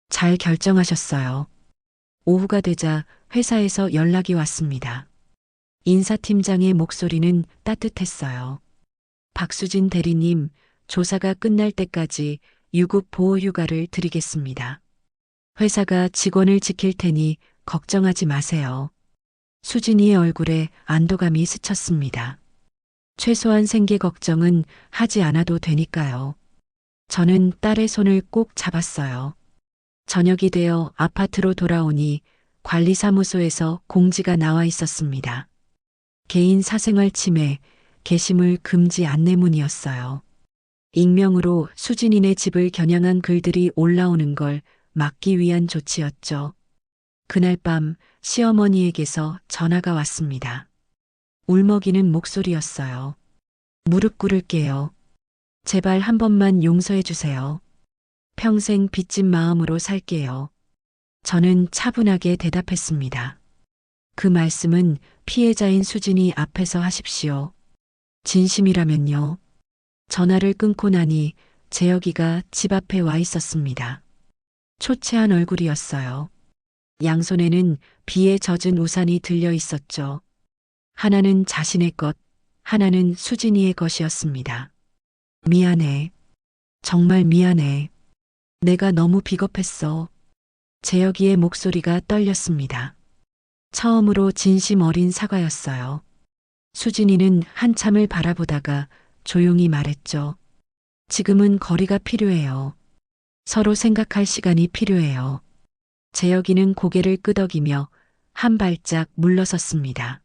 잘 결정하셨어요. 오후가 되자 회사에서 연락이 왔습니다. 인사팀장의 목소리는 따뜻했어요. 박수진 대리님, 조사가 끝날 때까지 유급 보호휴가를 드리겠습니다. 회사가 직원을 지킬 테니 걱정하지 마세요. 수진이의 얼굴에 안도감이 스쳤습니다. 최소한 생계 걱정은 하지 않아도 되니까요. 저는 딸의 손을 꼭 잡았어요. 저녁이 되어 아파트로 돌아오니 관리사무소에서 공지가 나와 있었습니다. 개인 사생활 침해, 게시물 금지 안내문이었어요. 익명으로 수진이네 집을 겨냥한 글들이 올라오는 걸 막기 위한 조치였죠. 그날 밤 시어머니에게서 전화가 왔습니다. 울먹이는 목소리였어요. 무릎 꿇을게요. 제발 한 번만 용서해 주세요. 평생 빚진 마음으로 살게요. 저는 차분하게 대답했습니다. 그 말씀은 피해자인 수진이 앞에서 하십시오. 진심이라면요. 전화를 끊고 나니 재혁이가 집 앞에 와 있었습니다. 초췌한 얼굴이었어요. 양손에는 비에 젖은 우산이 들려 있었죠. 하나는 자신의 것, 하나는 수진이의 것이었습니다. 미안해. 정말 미안해. 내가 너무 비겁했어. 재혁이의 목소리가 떨렸습니다. 처음으로 진심 어린 사과였어요. 수진이는 한참을 바라보다가 조용히 말했죠. 지금은 거리가 필요해요. 서로 생각할 시간이 필요해요. 재혁이는 고개를 끄덕이며 한 발짝 물러섰습니다.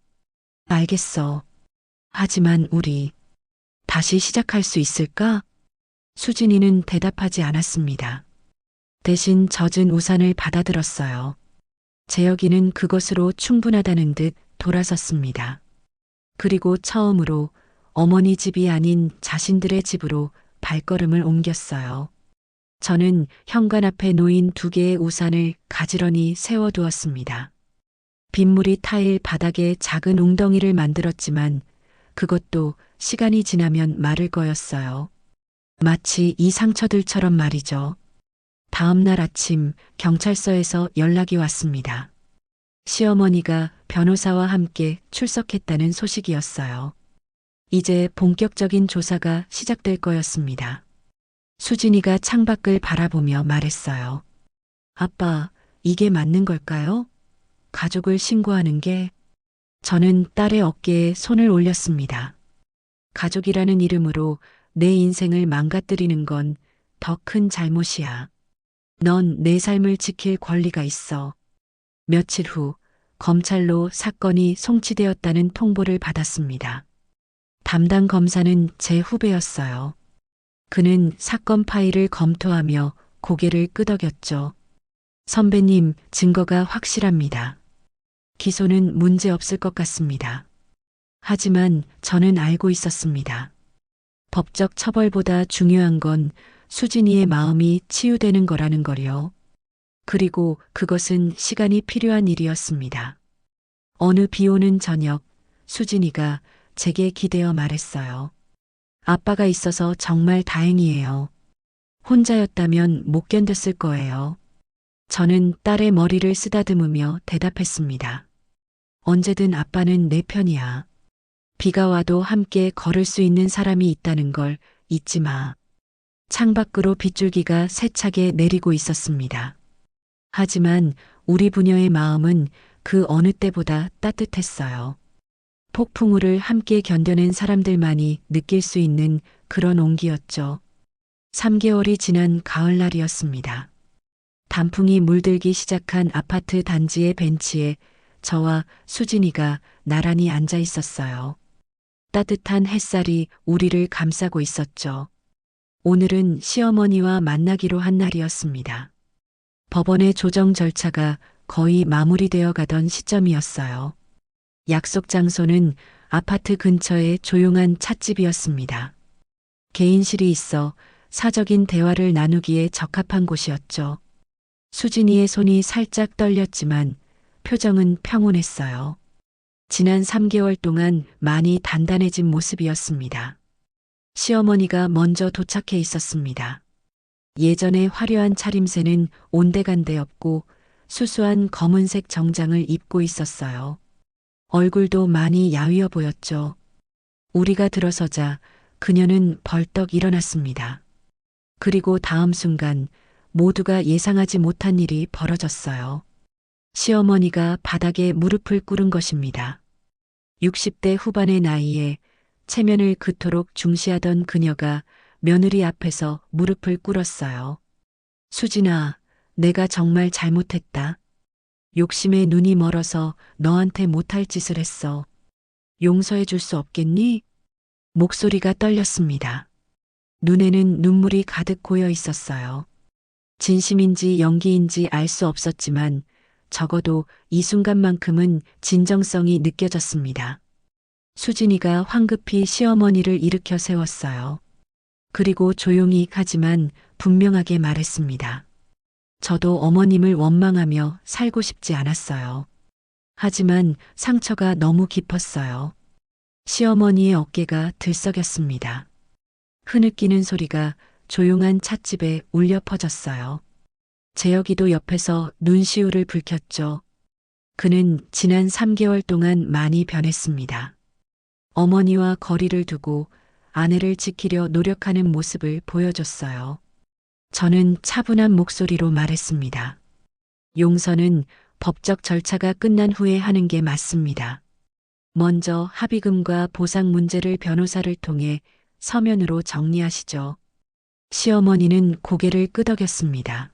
알겠어. 하지만 우리 다시 시작할 수 있을까? 수진이는 대답하지 않았습니다. 대신 젖은 우산을 받아들었어요. 재혁이는 그것으로 충분하다는 듯 돌아섰습니다. 그리고 처음으로 어머니 집이 아닌 자신들의 집으로 발걸음을 옮겼어요. 저는 현관 앞에 놓인 2개의 우산을 가지런히 세워두었습니다. 빗물이 타일 바닥에 작은 웅덩이를 만들었지만 그것도 시간이 지나면 마를 거였어요. 마치 이 상처들처럼 말이죠. 다음 날 아침 경찰서에서 연락이 왔습니다. 시어머니가 변호사와 함께 출석했다는 소식이었어요. 이제 본격적인 조사가 시작될 거였습니다. 수진이가 창밖을 바라보며 말했어요. 아빠, 이게 맞는 걸까요? 가족을 신고하는 게. 저는 딸의 어깨에 손을 올렸습니다. 가족이라는 이름으로 내 인생을 망가뜨리는 건 더 큰 잘못이야. 넌 내 삶을 지킬 권리가 있어. 며칠 후 검찰로 사건이 송치되었다는 통보를 받았습니다. 담당 검사는 제 후배였어요. 그는 사건 파일을 검토하며 고개를 끄덕였죠. 선배님, 증거가 확실합니다. 기소는 문제 없을 것 같습니다. 하지만 저는 알고 있었습니다. 법적 처벌보다 중요한 건 수진이의 마음이 치유되는 거라는 거요. 그리고 그것은 시간이 필요한 일이었습니다. 어느 비 오는 저녁, 수진이가 제게 기대어 말했어요. 아빠가 있어서 정말 다행이에요. 혼자였다면 못 견뎠을 거예요. 저는 딸의 머리를 쓰다듬으며 대답했습니다. 언제든 아빠는 내 편이야. 비가 와도 함께 걸을 수 있는 사람이 있다는 걸 잊지 마. 창밖으로 빗줄기가 세차게 내리고 있었습니다. 하지만 우리 부녀의 마음은 그 어느 때보다 따뜻했어요. 폭풍우를 함께 견뎌낸 사람들만이 느낄 수 있는 그런 온기였죠. 3개월이 지난 가을날이었습니다. 단풍이 물들기 시작한 아파트 단지의 벤치에 저와 수진이가 나란히 앉아 있었어요. 따뜻한 햇살이 우리를 감싸고 있었죠. 오늘은 시어머니와 만나기로 한 날이었습니다. 법원의 조정 절차가 거의 마무리되어 가던 시점이었어요. 약속 장소는 아파트 근처의 조용한 찻집이었습니다. 개인실이 있어 사적인 대화를 나누기에 적합한 곳이었죠. 수진이의 손이 살짝 떨렸지만 표정은 평온했어요. 지난 3개월 동안 많이 단단해진 모습이었습니다. 시어머니가 먼저 도착해 있었습니다. 예전의 화려한 차림새는 온데간데 없고 수수한 검은색 정장을 입고 있었어요. 얼굴도 많이 야위어 보였죠. 우리가 들어서자 그녀는 벌떡 일어났습니다. 그리고 다음 순간 모두가 예상하지 못한 일이 벌어졌어요. 시어머니가 바닥에 무릎을 꿇은 것입니다. 60대 후반의 나이에 체면을 그토록 중시하던 그녀가 며느리 앞에서 무릎을 꿇었어요. 수진아, 내가 정말 잘못했다. 욕심에 눈이 멀어서 너한테 못할 짓을 했어. 용서해 줄 수 없겠니? 목소리가 떨렸습니다. 눈에는 눈물이 가득 고여 있었어요. 진심인지 연기인지 알 수 없었지만 적어도 이 순간만큼은 진정성이 느껴졌습니다. 수진이가 황급히 시어머니를 일으켜 세웠어요. 그리고 조용히 하지만 분명하게 말했습니다. 저도 어머님을 원망하며 살고 싶지 않았어요. 하지만 상처가 너무 깊었어요. 시어머니의 어깨가 들썩였습니다. 흐느끼는 소리가 조용한 찻집에 울려 퍼졌어요. 재혁이도 옆에서 눈시울을 붉혔죠. 그는 지난 3개월 동안 많이 변했습니다. 어머니와 거리를 두고 아내를 지키려 노력하는 모습을 보여줬어요. 저는 차분한 목소리로 말했습니다. 용서는 법적 절차가 끝난 후에 하는 게 맞습니다. 먼저 합의금과 보상 문제를 변호사를 통해 서면으로 정리하시죠. 시어머니는 고개를 끄덕였습니다.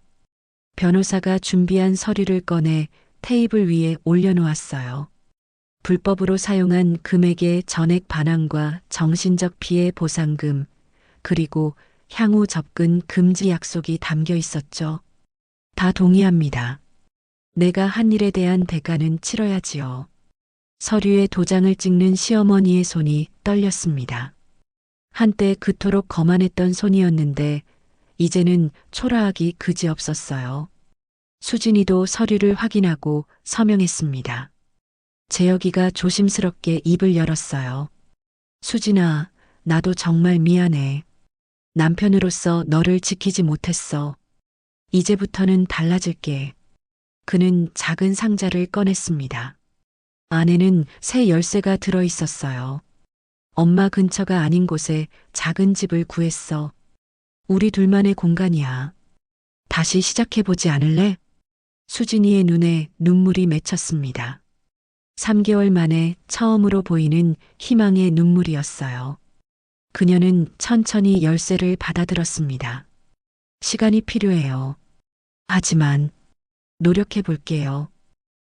변호사가 준비한 서류를 꺼내 테이블 위에 올려놓았어요. 불법으로 사용한 금액의 전액 반환과 정신적 피해 보상금, 그리고 향후 접근 금지 약속이 담겨 있었죠. 다 동의합니다. 내가 한 일에 대한 대가는 치러야지요. 서류에 도장을 찍는 시어머니의 손이 떨렸습니다. 한때 그토록 거만했던 손이었는데 이제는 초라하기 그지없었어요. 수진이도 서류를 확인하고 서명했습니다. 재혁이가 조심스럽게 입을 열었어요. 수진아, 나도 정말 미안해. 남편으로서 너를 지키지 못했어. 이제부터는 달라질게. 그는 작은 상자를 꺼냈습니다. 안에는 새 열쇠가 들어 있었어요. 엄마 근처가 아닌 곳에 작은 집을 구했어. 우리 둘만의 공간이야. 다시 시작해보지 않을래? 수진이의 눈에 눈물이 맺혔습니다. 3개월 만에 처음으로 보이는 희망의 눈물이었어요. 그녀는 천천히 열쇠를 받아들었습니다. 시간이 필요해요. 하지만 노력해 볼게요.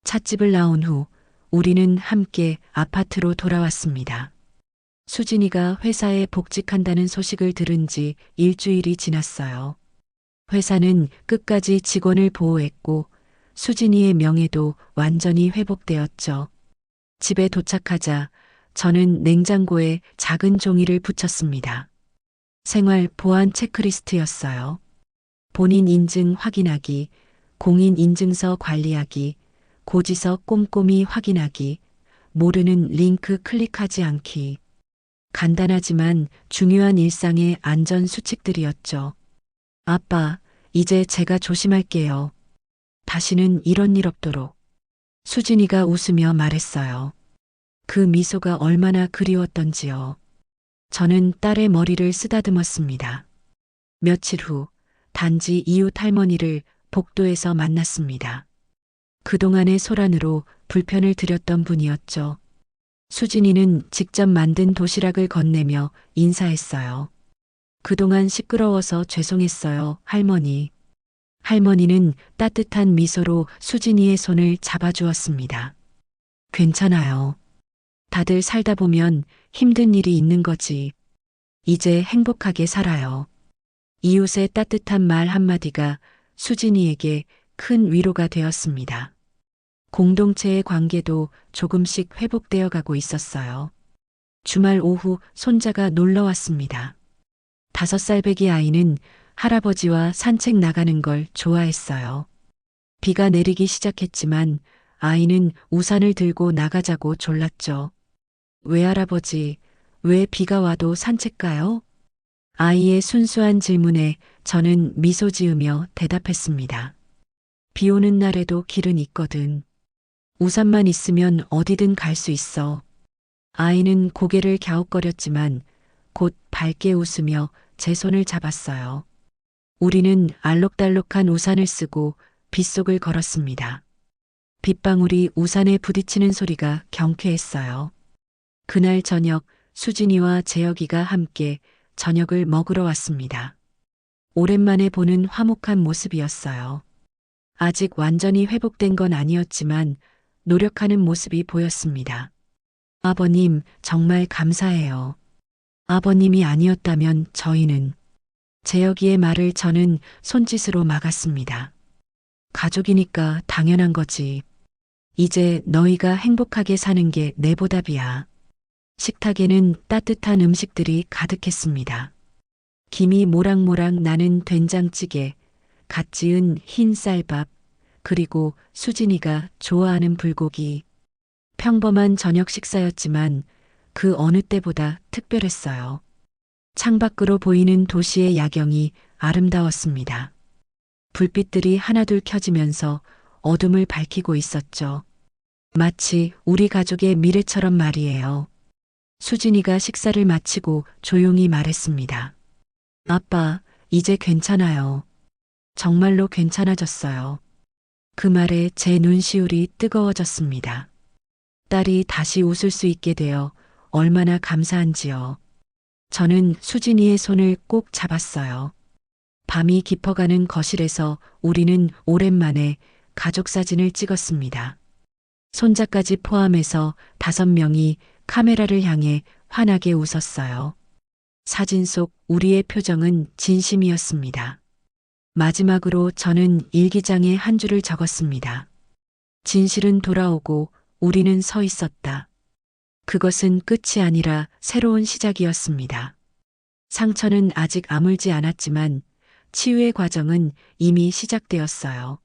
찻집을 나온 후 우리는 함께 아파트로 돌아왔습니다. 수진이가 회사에 복직한다는 소식을 들은 지 일주일이 지났어요. 회사는 끝까지 직원을 보호했고 수진이의 명예도 완전히 회복되었죠. 집에 도착하자 저는 냉장고에 작은 종이를 붙였습니다. 생활 보안 체크리스트였어요. 본인 인증 확인하기, 공인 인증서 관리하기, 고지서 꼼꼼히 확인하기, 모르는 링크 클릭하지 않기. 간단하지만 중요한 일상의 안전 수칙들이었죠. 아빠, 이제 제가 조심할게요. 다시는 이런 일 없도록. 수진이가 웃으며 말했어요. 그 미소가 얼마나 그리웠던지요. 저는 딸의 머리를 쓰다듬었습니다. 며칠 후 단지 이웃 할머니를 복도에서 만났습니다. 그동안의 소란으로 불편을 드렸던 분이었죠. 수진이는 직접 만든 도시락을 건네며 인사했어요. 그동안 시끄러워서 죄송했어요, 할머니. 할머니는 따뜻한 미소로 수진이의 손을 잡아주었습니다. 괜찮아요. 다들 살다 보면 힘든 일이 있는 거지. 이제 행복하게 살아요. 이웃의 따뜻한 말 한마디가 수진이에게 큰 위로가 되었습니다. 공동체의 관계도 조금씩 회복되어 가고 있었어요. 주말 오후 손자가 놀러 왔습니다. 5살 배기 아이는 할아버지와 산책 나가는 걸 좋아했어요. 비가 내리기 시작했지만 아이는 우산을 들고 나가자고 졸랐죠. 외할아버지, 왜 비가 와도 산책 가요? 아이의 순수한 질문에 저는 미소 지으며 대답했습니다. 비 오는 날에도 길은 있거든. 우산만 있으면 어디든 갈 수 있어. 아이는 고개를 갸웃거렸지만 곧 밝게 웃으며 제 손을 잡았어요. 우리는 알록달록한 우산을 쓰고 빗속을 걸었습니다. 빗방울이 우산에 부딪히는 소리가 경쾌했어요. 그날 저녁 수진이와 재혁이가 함께 저녁을 먹으러 왔습니다. 오랜만에 보는 화목한 모습이었어요. 아직 완전히 회복된 건 아니었지만 노력하는 모습이 보였습니다. 아버님, 정말 감사해요. 아버님이 아니었다면 저희는. 재혁이의 말을 저는 손짓으로 막았습니다. 가족이니까 당연한 거지. 이제 너희가 행복하게 사는 게 내 보답이야. 식탁에는 따뜻한 음식들이 가득했습니다. 김이 모락모락 나는 된장찌개, 갓 지은 흰 쌀밥, 그리고 수진이가 좋아하는 불고기. 평범한 저녁 식사였지만 그 어느 때보다 특별했어요. 창밖으로 보이는 도시의 야경이 아름다웠습니다. 불빛들이 하나둘 켜지면서 어둠을 밝히고 있었죠. 마치 우리 가족의 미래처럼 말이에요. 수진이가 식사를 마치고 조용히 말했습니다. 아빠, 이제 괜찮아요. 정말로 괜찮아졌어요. 그 말에 제 눈시울이 뜨거워졌습니다. 딸이 다시 웃을 수 있게 되어 얼마나 감사한지요. 저는 수진이의 손을 꼭 잡았어요. 밤이 깊어가는 거실에서 우리는 오랜만에 가족 사진을 찍었습니다. 손자까지 포함해서 5명이 카메라를 향해 환하게 웃었어요. 사진 속 우리의 표정은 진심이었습니다. 마지막으로 저는 일기장에 한 줄을 적었습니다. 진실은 돌아오고 우리는 서 있었다. 그것은 끝이 아니라 새로운 시작이었습니다. 상처는 아직 아물지 않았지만 치유의 과정은 이미 시작되었어요.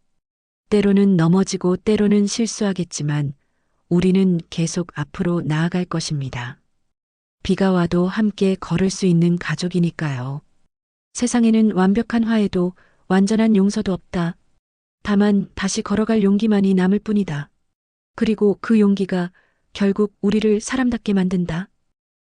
때로는 넘어지고 때로는 실수하겠지만 우리는 계속 앞으로 나아갈 것입니다. 비가 와도 함께 걸을 수 있는 가족이니까요. 세상에는 완벽한 화해도 완전한 용서도 없다. 다만 다시 걸어갈 용기만이 남을 뿐이다. 그리고 그 용기가 결국 우리를 사람답게 만든다.